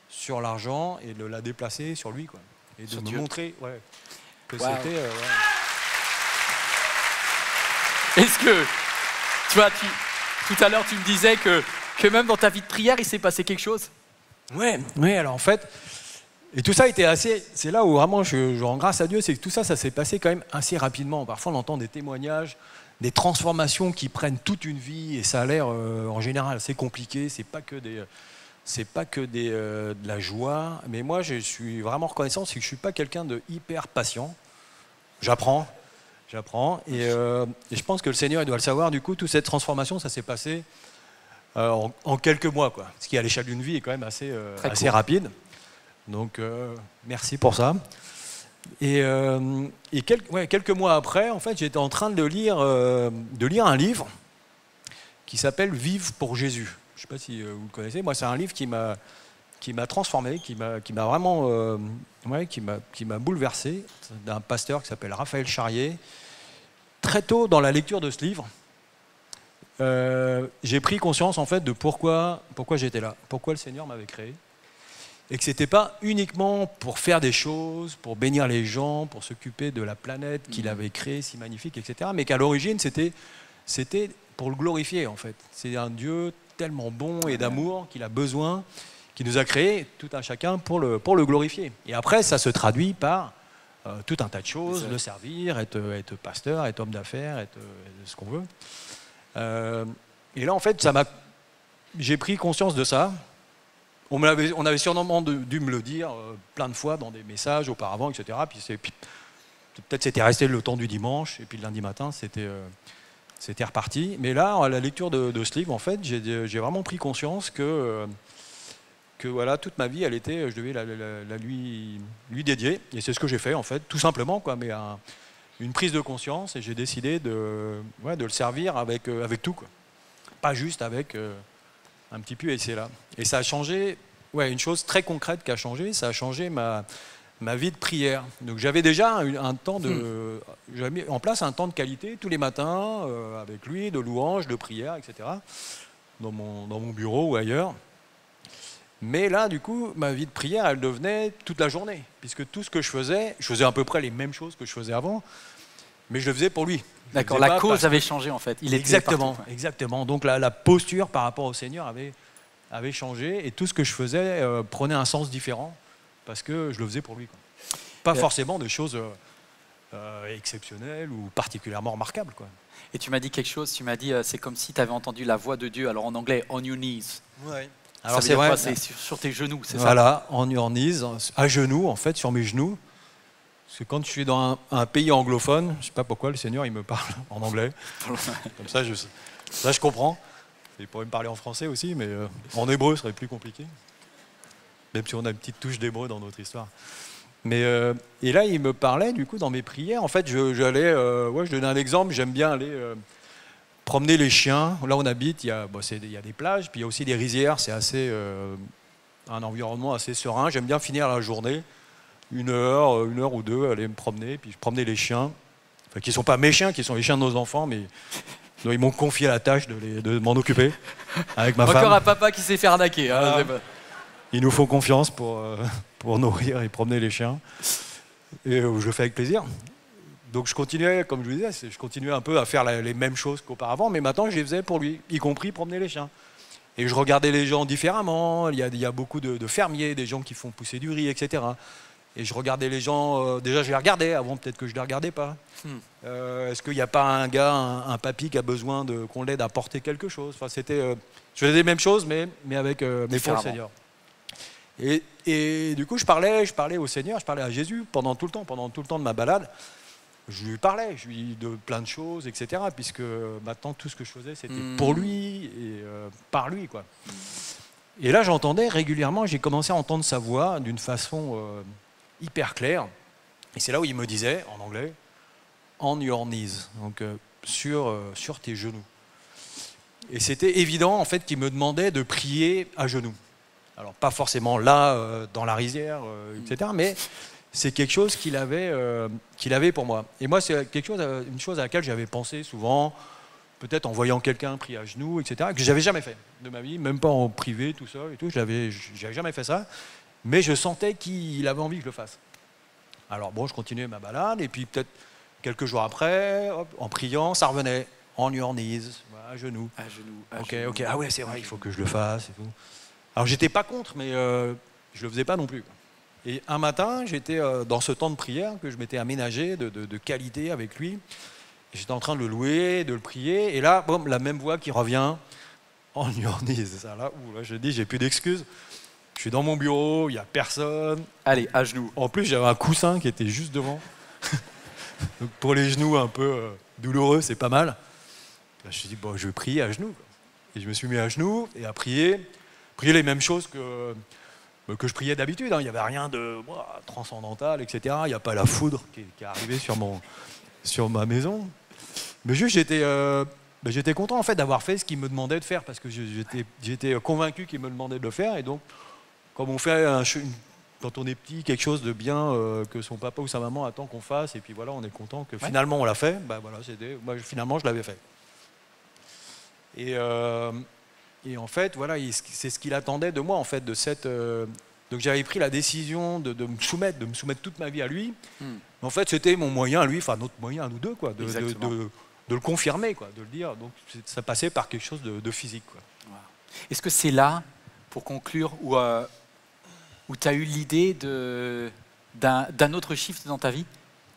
sur l'argent et de la déplacer sur lui. Quoi. Et de me montrer que c'était... Est-ce que, tu vois, tout à l'heure, tu me disais que même dans ta vie de prière, il s'est passé quelque chose? Oui, alors en fait, et tout ça était assez, c'est là où vraiment je rends grâce à Dieu, c'est que tout ça, ça s'est passé quand même assez rapidement. Parfois, on entend des témoignages, des transformations qui prennent toute une vie, et ça a l'air, en général, assez compliqué, c'est pas que de la joie, mais moi, je suis vraiment reconnaissant, c'est que je suis pas quelqu'un de hyper patient. J'apprends. Et je pense que le Seigneur il doit le savoir. Du coup, toute cette transformation, ça s'est passé en quelques mois, quoi. Ce qui, à l'échelle d'une vie, est quand même assez rapide. Donc, merci pour ça. Et quelques mois après, en fait, j'étais en train de lire un livre qui s'appelle « Vive pour Jésus ». Je ne sais pas si vous le connaissez. Moi, c'est un livre qui m'a transformé, qui m'a vraiment qui m'a bouleversé, d'un pasteur qui s'appelle Raphaël Charrier. Très tôt dans la lecture de ce livre, j'ai pris conscience en fait de pourquoi j'étais là, pourquoi le Seigneur m'avait créé, et que c'était pas uniquement pour faire des choses, pour bénir les gens, pour s'occuper de la planète qu'il avait créée si magnifique, etc. Mais qu'à l'origine c'était pour le glorifier en fait. C'est un Dieu tellement bon et d'amour qu'il a besoin, qui nous a créés tout un chacun pour le glorifier. Et après, ça se traduit par tout un tas de choses, le servir, être pasteur, être homme d'affaires, être ce qu'on veut. Et là, en fait, j'ai pris conscience de ça. On avait sûrement dû me le dire plein de fois dans des messages auparavant, etc. Puis peut-être c'était resté le temps du dimanche, et puis le lundi matin, c'était reparti. Mais là, à la lecture de ce livre, en fait, j'ai vraiment pris conscience que voilà, toute ma vie, je devais la lui dédier. Et c'est ce que j'ai fait, en fait, tout simplement, quoi, mais une prise de conscience, et j'ai décidé de le servir avec tout, quoi. Pas juste avec un petit peu, et c'est là. Et ça a changé, une chose très concrète qui a changé, ça a changé ma vie de prière. Donc j'avais déjà un temps j'avais mis en place un temps de qualité tous les matins, avec lui, de louange, de prière, etc., dans mon bureau ou ailleurs. Mais là, du coup, ma vie de prière, elle devenait toute la journée, puisque tout ce que je faisais à peu près les mêmes choses que je faisais avant, mais je le faisais pour lui. D'accord, la cause avait changé en fait. Exactement. Donc la posture par rapport au Seigneur avait changé, et tout ce que je faisais prenait un sens différent, parce que je le faisais pour lui, quoi. Pas forcément des choses exceptionnelles ou particulièrement remarquables, quoi. Et tu m'as dit quelque chose, tu m'as dit c'est comme si tu avais entendu la voix de Dieu, alors en anglais, on your knees. Ouais. Alors c'est vrai, c'est sur tes genoux, c'est ça? Voilà, on your knees, à genoux, en fait, sur mes genoux. Parce que quand je suis dans un pays anglophone, je ne sais pas pourquoi le Seigneur il me parle en anglais. Comme ça, je comprends. Il pourrait me parler en français aussi, mais en hébreu, ce serait plus compliqué. Même si on a une petite touche d'hébreu dans notre histoire. Mais, et là, il me parlait, du coup, dans mes prières. En fait, je donnais un exemple. J'aime bien aller promener les chiens. Là, on habite, il y a des plages, puis il y a aussi des rizières. C'est assez un environnement assez serein. J'aime bien finir la journée, une heure ou deux, aller me promener, puis je promenais les chiens. Enfin, qui ne sont pas mes chiens, qui sont les chiens de nos enfants, mais ils m'ont confié la tâche de m'en occuper avec ma femme. Encore un papa qui s'est fait arnaquer. Hein, Voilà. Ils nous font confiance pour nourrir et promener les chiens. Et je le fais avec plaisir. Donc je continuais, comme je vous disais, je continuais un peu à faire les mêmes choses qu'auparavant, mais maintenant je les faisais pour lui, y compris promener les chiens. Et je regardais les gens différemment. Il y a beaucoup de fermiers, des gens qui font pousser du riz, etc. Et je regardais les gens, déjà je les regardais, avant peut-être que je ne les regardais pas. Est-ce qu'il n'y a pas un gars, un papy qui a besoin qu'on l'aide à porter quelque chose? Enfin, je faisais les mêmes choses, mais avec pour le Seigneur. Et du coup, je parlais au Seigneur, je parlais à Jésus pendant tout le temps de ma balade. Je lui parlais, de plein de choses, etc. Puisque maintenant, tout ce que je faisais, c'était pour lui et par lui, quoi. Et là, j'entendais régulièrement, j'ai commencé à entendre sa voix d'une façon hyper claire. Et c'est là où il me disait, en anglais, « on your knees », donc sur tes genoux. Et c'était évident, en fait, qu'il me demandait de prier à genoux. Alors, pas forcément là, dans la rizière, etc., mais c'est quelque chose qu'il avait pour moi. Et moi, c'est une chose à laquelle j'avais pensé souvent, peut-être en voyant quelqu'un prier à genoux, etc., que je n'avais jamais fait de ma vie, même pas en privé, tout seul et tout. Je n'avais jamais fait ça, mais je sentais qu'il avait envie que je le fasse. Alors bon, je continuais ma balade, et puis peut-être quelques jours après, hop, en priant, ça revenait. On your knees, à genoux. À genoux. Ok, ah ouais, c'est vrai, il faut que je le fasse et tout. Alors j'étais pas contre, mais je le faisais pas non plus. Et un matin, j'étais dans ce temps de prière que je m'étais aménagé de qualité avec lui. J'étais en train de le louer, de le prier, et là, boum, la même voix qui revient. On your knees, ça là, je dis, j'ai plus d'excuses. Je suis dans mon bureau, il n'y a personne. Allez, à genoux. En plus, j'avais un coussin qui était juste devant. Donc pour les genoux un peu douloureux, c'est pas mal. Là, je me suis dit, bon, je vais prier à genoux. Et je me suis mis à genoux et à prier les mêmes choses que je priais d'habitude. Il n'y avait rien de transcendantal, etc. Il n'y a pas la foudre qui est arrivée sur ma maison. Mais juste, j'étais content en fait d'avoir fait ce qu'il me demandait de faire, parce que j'étais convaincu qu'il me demandait de le faire. Et donc, comme on fait quand on est petit, quelque chose de bien que son papa ou sa maman attend qu'on fasse, et puis voilà, on est content que finalement on l'a fait, voilà, finalement je l'avais fait. Et en fait, voilà, c'est ce qu'il attendait de moi, en fait, donc j'avais pris la décision de me soumettre toute ma vie à lui. Mais en fait, c'était mon moyen à lui, enfin notre moyen à nous deux, quoi, de le confirmer, quoi, de le dire. Donc ça passait par quelque chose de physique, quoi. Wow. Est-ce que c'est là, pour conclure, où tu as eu l'idée d'un autre shift dans ta vie?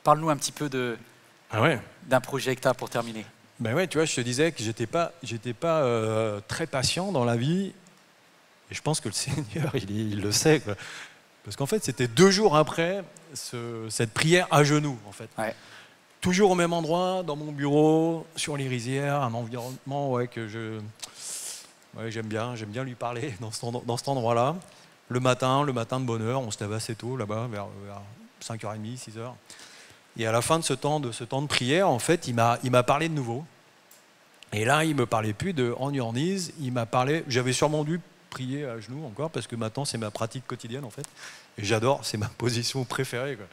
Parle-nous un petit peu d'un projet que tu as pour terminer. Ben ouais, tu vois, je te disais que j'étais pas très patient dans la vie, et je pense que le Seigneur, il le sait, quoi. Parce qu'en fait, c'était 2 jours après cette prière à genoux, en fait. Ouais. Toujours au même endroit, dans mon bureau, sur les rizières, un environnement que j'aime bien lui parler dans cet endroit-là. Le matin de bonne heure, on se lève assez tôt là-bas, vers 5h30, 6h. Et à la fin de ce temps de prière, en fait, il m'a parlé de nouveau. Et là, il me parlait plus de on your knees, il m'a parlé. J'avais sûrement dû prier à genoux encore, parce que maintenant c'est ma pratique quotidienne en fait. Et j'adore, c'est ma position préférée, quoi.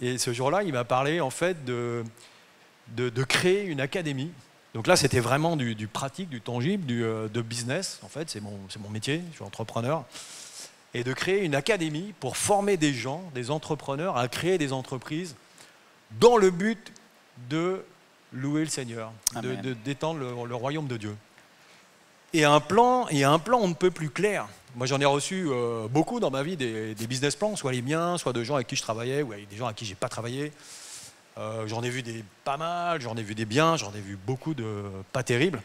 Et ce jour-là, il m'a parlé en fait de créer une académie. Donc là, c'était vraiment du pratique, du tangible, de business. En fait, c'est mon métier, je suis entrepreneur. Et de créer une académie pour former des gens, des entrepreneurs, à créer des entreprises dans le but de louer le Seigneur, d'étendre le royaume de Dieu. Et un plan on ne peut plus clair. Moi, j'en ai reçu beaucoup dans ma vie, des business plans, soit les miens, soit de gens avec qui je travaillais, ou avec des gens avec qui je n'ai pas travaillé. J'en ai vu pas mal, j'en ai vu des biens, j'en ai vu beaucoup de pas terribles.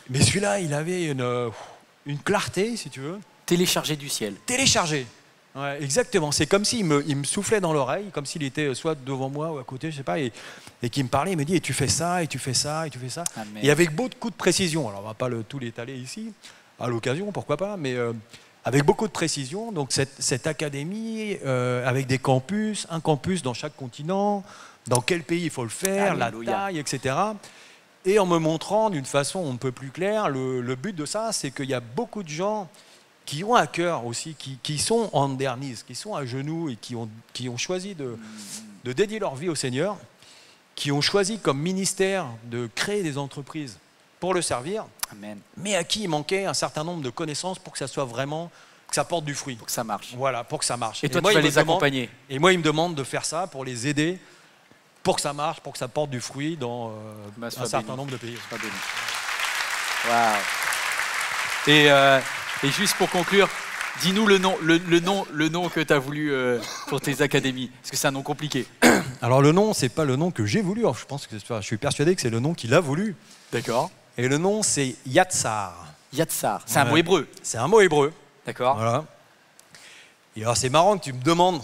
Mais celui-là, il avait une clarté, si tu veux. Téléchargé du ciel. Téléchargé. Ouais, exactement. C'est comme s'il me soufflait dans l'oreille, comme s'il était soit devant moi ou à côté, je sais pas, et qu'il me parlait, il me dit, et tu fais ça, et tu fais ça, et tu fais ça. Amen. Et avec beaucoup de précision. Alors, on va pas tout l'étaler ici, à l'occasion, pourquoi pas, mais avec beaucoup de précision. Donc, cette académie, avec des campus, un campus dans chaque continent, dans quel pays il faut le faire, Alléluia. la taille, etc. Et en me montrant d'une façon un peu plus claire, le but de ça, c'est qu'il y a beaucoup de gens qui ont à cœur aussi, qui sont en dernise, qui sont à genoux et qui ont choisi de dédier leur vie au Seigneur, qui ont choisi comme ministère de créer des entreprises pour le servir, Amen. mais à qui il manquait un certain nombre de connaissances pour que ça soit vraiment, que ça porte du fruit. Pour que ça marche. Voilà, pour que ça marche. Et toi, moi, tu vas il me les demande- accompagner. Et moi, il me demande de faire ça pour les aider, pour que ça marche, pour que ça porte du fruit dans Bah, sois un certain béni. nombre de pays. Sois béni. Waouh. Et juste pour conclure, dis-nous le nom que tu as voulu pour tes académies. Parce que c'est un nom compliqué. Alors le nom, c'est pas le nom que j'ai voulu. Alors, je suis persuadé que c'est le nom qu'il a voulu. D'accord. Et le nom, c'est Yatsar. Yatsar. C'est un Ouais. mot hébreu. C'est un mot hébreu. D'accord. Voilà. Et alors c'est marrant que tu me demandes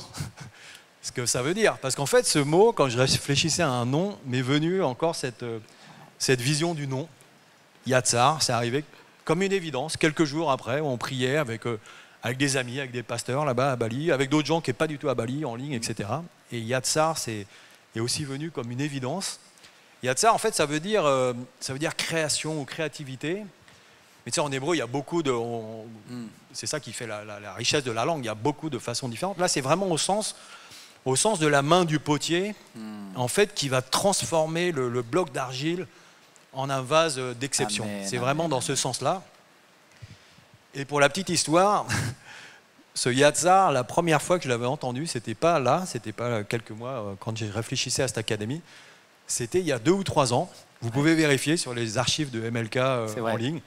ce que ça veut dire. Parce qu'en fait, ce mot, quand je réfléchissais à un nom, m'est venu encore cette vision du nom. Yatsar, c'est arrivé comme une évidence. Quelques jours après, on priait avec des amis, avec des pasteurs là-bas à Bali, avec d'autres gens qui n'est pas du tout à Bali, en ligne, etc. Et Yatsar, est aussi venu comme une évidence. Yatsar, en fait, ça veut dire création ou créativité. Mais tu sais, en hébreu, il y a beaucoup de... C'est ça qui fait la richesse de la langue. Il y a beaucoup de façons différentes. Là, c'est vraiment au sens de la main du potier, en fait, qui va transformer le bloc d'argile en un vase d'exception. Amen, C'est amen, vraiment dans ce sens-là. Et pour la petite histoire, ce Yatsar, la première fois que je l'avais entendu, c'était pas quelques mois quand j'ai réfléchissais à cette académie. C'était il y a 2 ou 3 ans. Vous pouvez vérifier sur les archives de MLK C'est vrai. en ligne.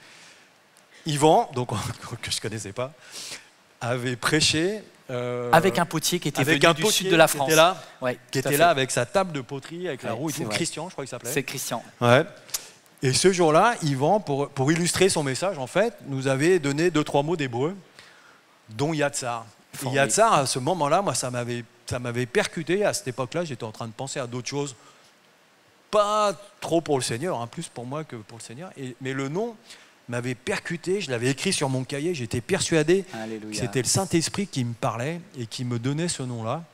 Yvan, donc, que je ne connaissais pas, avait prêché... Avec un potier qui était avec venu un du potier sud de la qui France. était là, Ouais, qui tout à était fait. là avec sa table de poterie, avec la Ouais, roue et c'est tout. vrai. Christian, je crois qu'il s'appelait. C'est Christian. Ouais. Et ce jour-là, Yvan, pour illustrer son message, en fait, nous avait donné 2-3 mots d'hébreu, dont Yatsar. Et Formidable. Yatsar, à ce moment-là, moi, ça m'avait percuté. À cette époque-là, j'étais en train de penser à d'autres choses. Pas trop pour le Seigneur, hein, plus pour moi que pour le Seigneur. Mais le nom m'avait percuté, je l'avais écrit sur mon cahier, j'étais persuadé que Alléluia. c'était le Saint-Esprit qui me parlait et qui me donnait ce nom-là.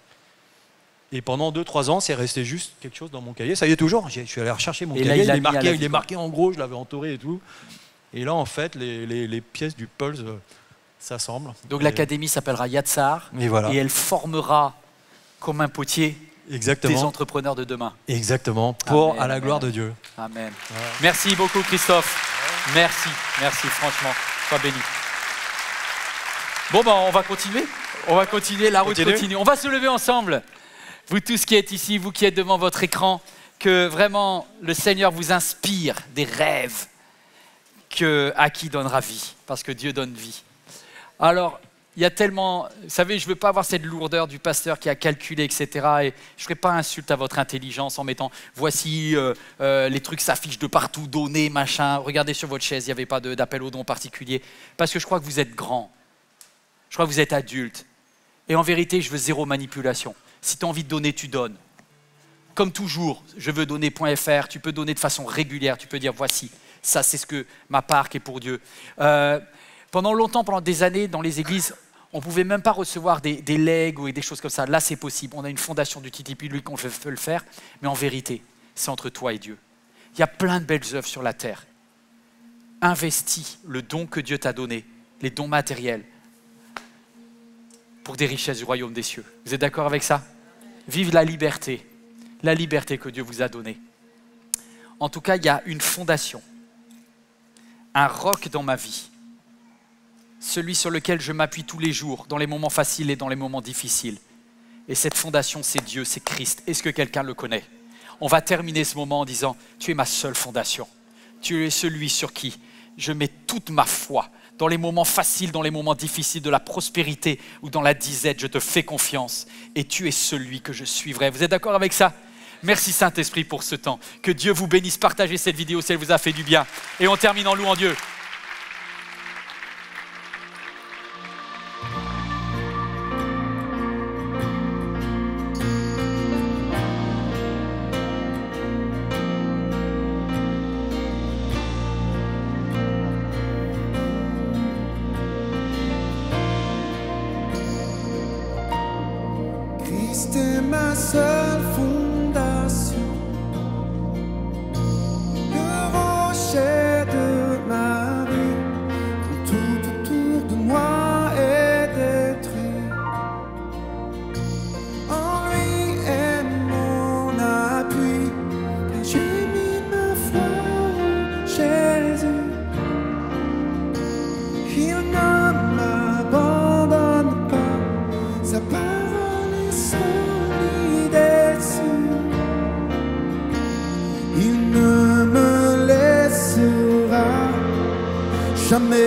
Et pendant 2-3 ans, c'est resté juste quelque chose dans mon cahier. Ça y est toujours, je suis allé rechercher mon Et là, cahier, il l'a il mis à la est vie, marqué en gros, je l'avais entouré et tout. Et là, en fait, les pièces du puzzle s'assemblent. Donc Et- l'académie s'appellera Yatsar Et voilà. et elle formera comme un potier des Exactement. entrepreneurs de demain. Exactement. Pour Amen, à la gloire amen. de Dieu. Amen. Voilà. Merci beaucoup Christophe. Merci, franchement. Sois béni. Bon, ben, on va continuer. La route Continue. continue. On va se lever ensemble. Vous tous qui êtes ici, vous qui êtes devant votre écran, que vraiment le Seigneur vous inspire des rêves à qui donnera vie, parce que Dieu donne vie. Alors, il y a tellement... Vous savez, je ne veux pas avoir cette lourdeur du pasteur qui a calculé, etc. Et je ne ferai pas insulte à votre intelligence en mettant « voici, les trucs s'affichent de partout, donner, machin. Regardez sur votre chaise, il n'y avait pas d'appel au don particulier. » Parce que je crois que vous êtes grand. Je crois que vous êtes adulte. Et en vérité, je veux zéro manipulation. Si tu as envie de donner, tu donnes. Comme toujours, je veux donner.fr, tu peux donner de façon régulière, tu peux dire « voici, ça c'est ce que ma part qui est pour Dieu ». Pendant longtemps, pendant des années, dans les églises, on ne pouvait même pas recevoir des legs ou des choses comme ça. Là, c'est possible. On a une fondation du TTP, lui, qu'on peut le faire. Mais en vérité, c'est entre toi et Dieu. Il y a plein de belles œuvres sur la terre. Investis le don que Dieu t'a donné, les dons matériels, pour des richesses du royaume des cieux. Vous êtes d'accord avec ça? Vive la liberté que Dieu vous a donnée. En tout cas, il y a une fondation, un roc dans ma vie. Celui sur lequel je m'appuie tous les jours, dans les moments faciles et dans les moments difficiles. Et cette fondation, c'est Dieu, c'est Christ. Est-ce que quelqu'un le connaît? On va terminer ce moment en disant, tu es ma seule fondation. Tu es celui sur qui je mets toute ma foi. Dans les moments faciles, dans les moments difficiles, de la prospérité ou dans la disette, je te fais confiance. Et tu es celui que je suivrai. Vous êtes d'accord avec ça? Merci Saint-Esprit pour ce temps. Que Dieu vous bénisse. Partagez cette vidéo si elle vous a fait du bien. Et on termine en louant Dieu.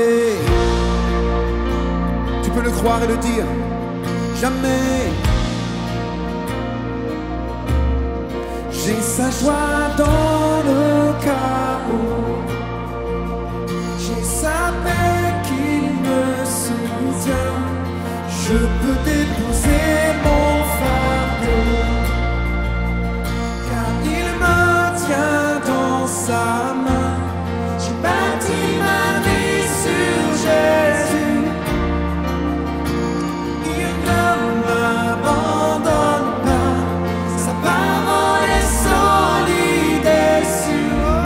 jamais. Tu peux le croire et le dire. Jamais. J'ai sa joie dans le chaos. J'ai sa paix qui me soutient. Je peux déposer mon fardeau, car il me tient dans sa main. J'ai bâti ma vie sur Jésus. Il ne m'abandonne pas. Sa parole est solide et sûre.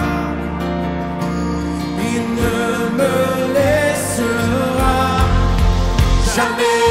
Il ne me laissera jamais.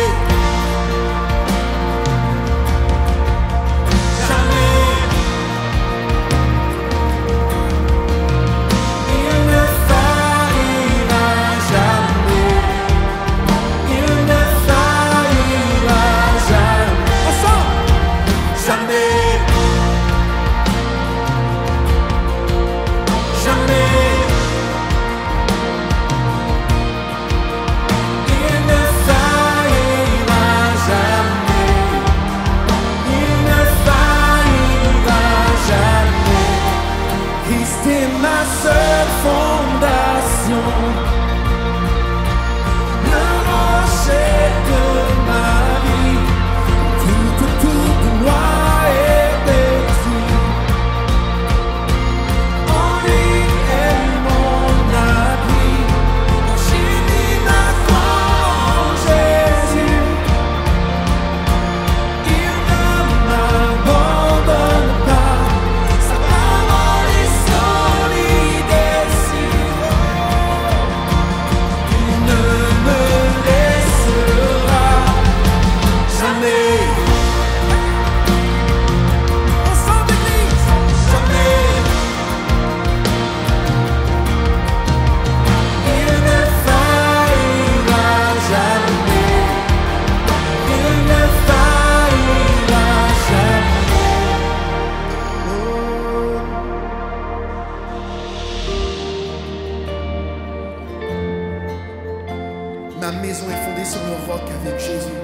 Ma maison est fondée sur le roc avec Jésus.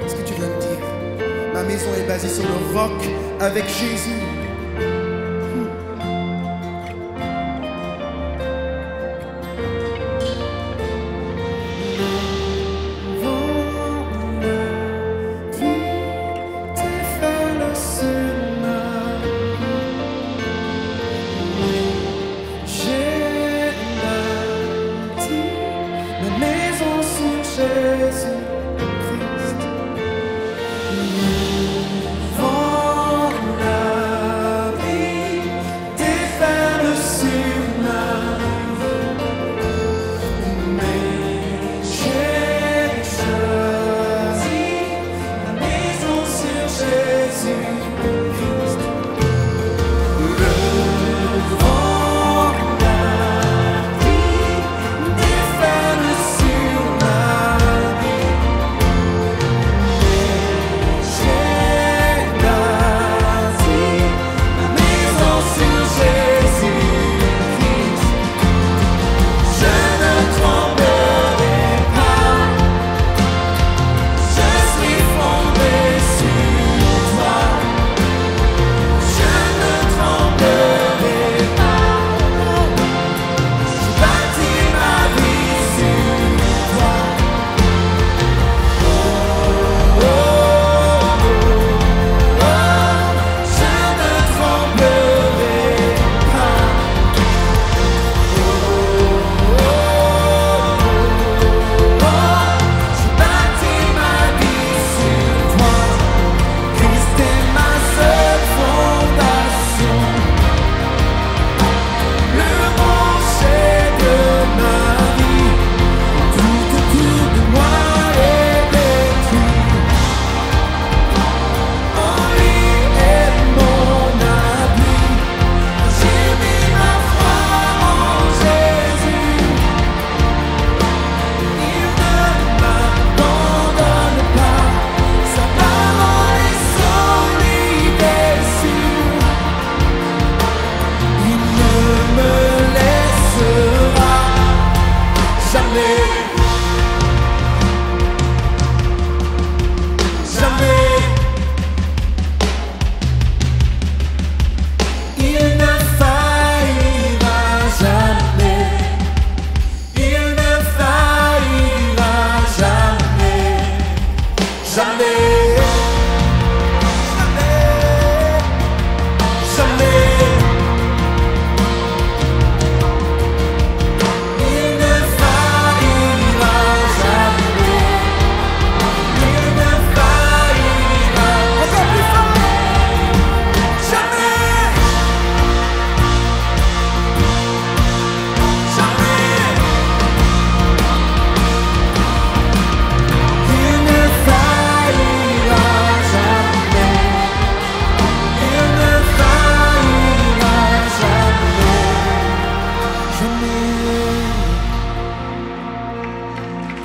Est-ce que tu viens de dire? Ma maison est basée sur le roc avec Jésus.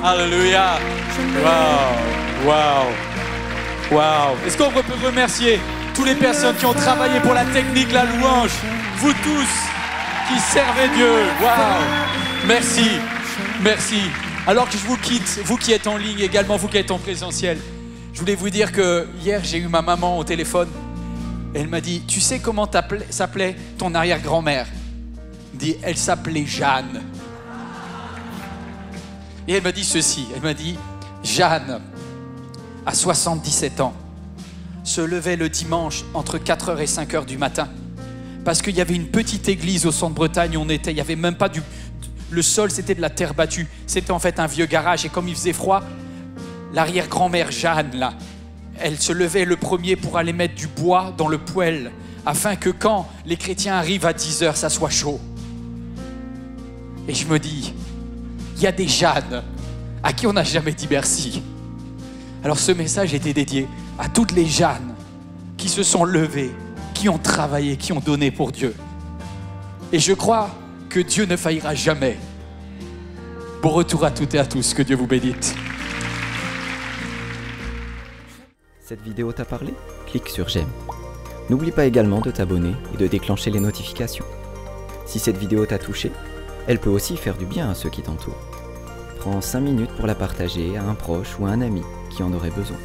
Alléluia. Waouh, waouh, waouh. Est-ce qu'on peut remercier toutes les personnes qui ont travaillé pour la technique, la louange, vous tous qui servez Dieu. Waouh. Merci, merci. Alors que je vous quitte, vous qui êtes en ligne, également vous qui êtes en présentiel, je voulais vous dire que hier j'ai eu ma maman au téléphone et elle m'a dit, tu sais comment s'appelait ton arrière-grand-mère? Elle dit, elle s'appelait Jeanne. Et elle m'a dit ceci, elle m'a dit, Jeanne, à 77 ans, se levait le dimanche entre 4h et 5h du matin parce qu'il y avait une petite église au centre-Bretagne où on était, il n'y avait même pas le sol, c'était de la terre battue, c'était en fait un vieux garage et comme il faisait froid, l'arrière-grand-mère Jeanne, là, elle se levait le premier pour aller mettre du bois dans le poêle afin que quand les chrétiens arrivent à 10h, ça soit chaud. Et je me dis, il y a des Jeannes à qui on n'a jamais dit merci. Alors ce message était dédié à toutes les Jeannes qui se sont levées, qui ont travaillé, qui ont donné pour Dieu. Et je crois que Dieu ne faillira jamais. Bon retour à toutes et à tous, que Dieu vous bénisse. Cette vidéo t'a parlé? Clique sur j'aime. N'oublie pas également de t'abonner et de déclencher les notifications. Si cette vidéo t'a touché, elle peut aussi faire du bien à ceux qui t'entourent. Prends 5 minutes pour la partager à un proche ou à un ami qui en aurait besoin.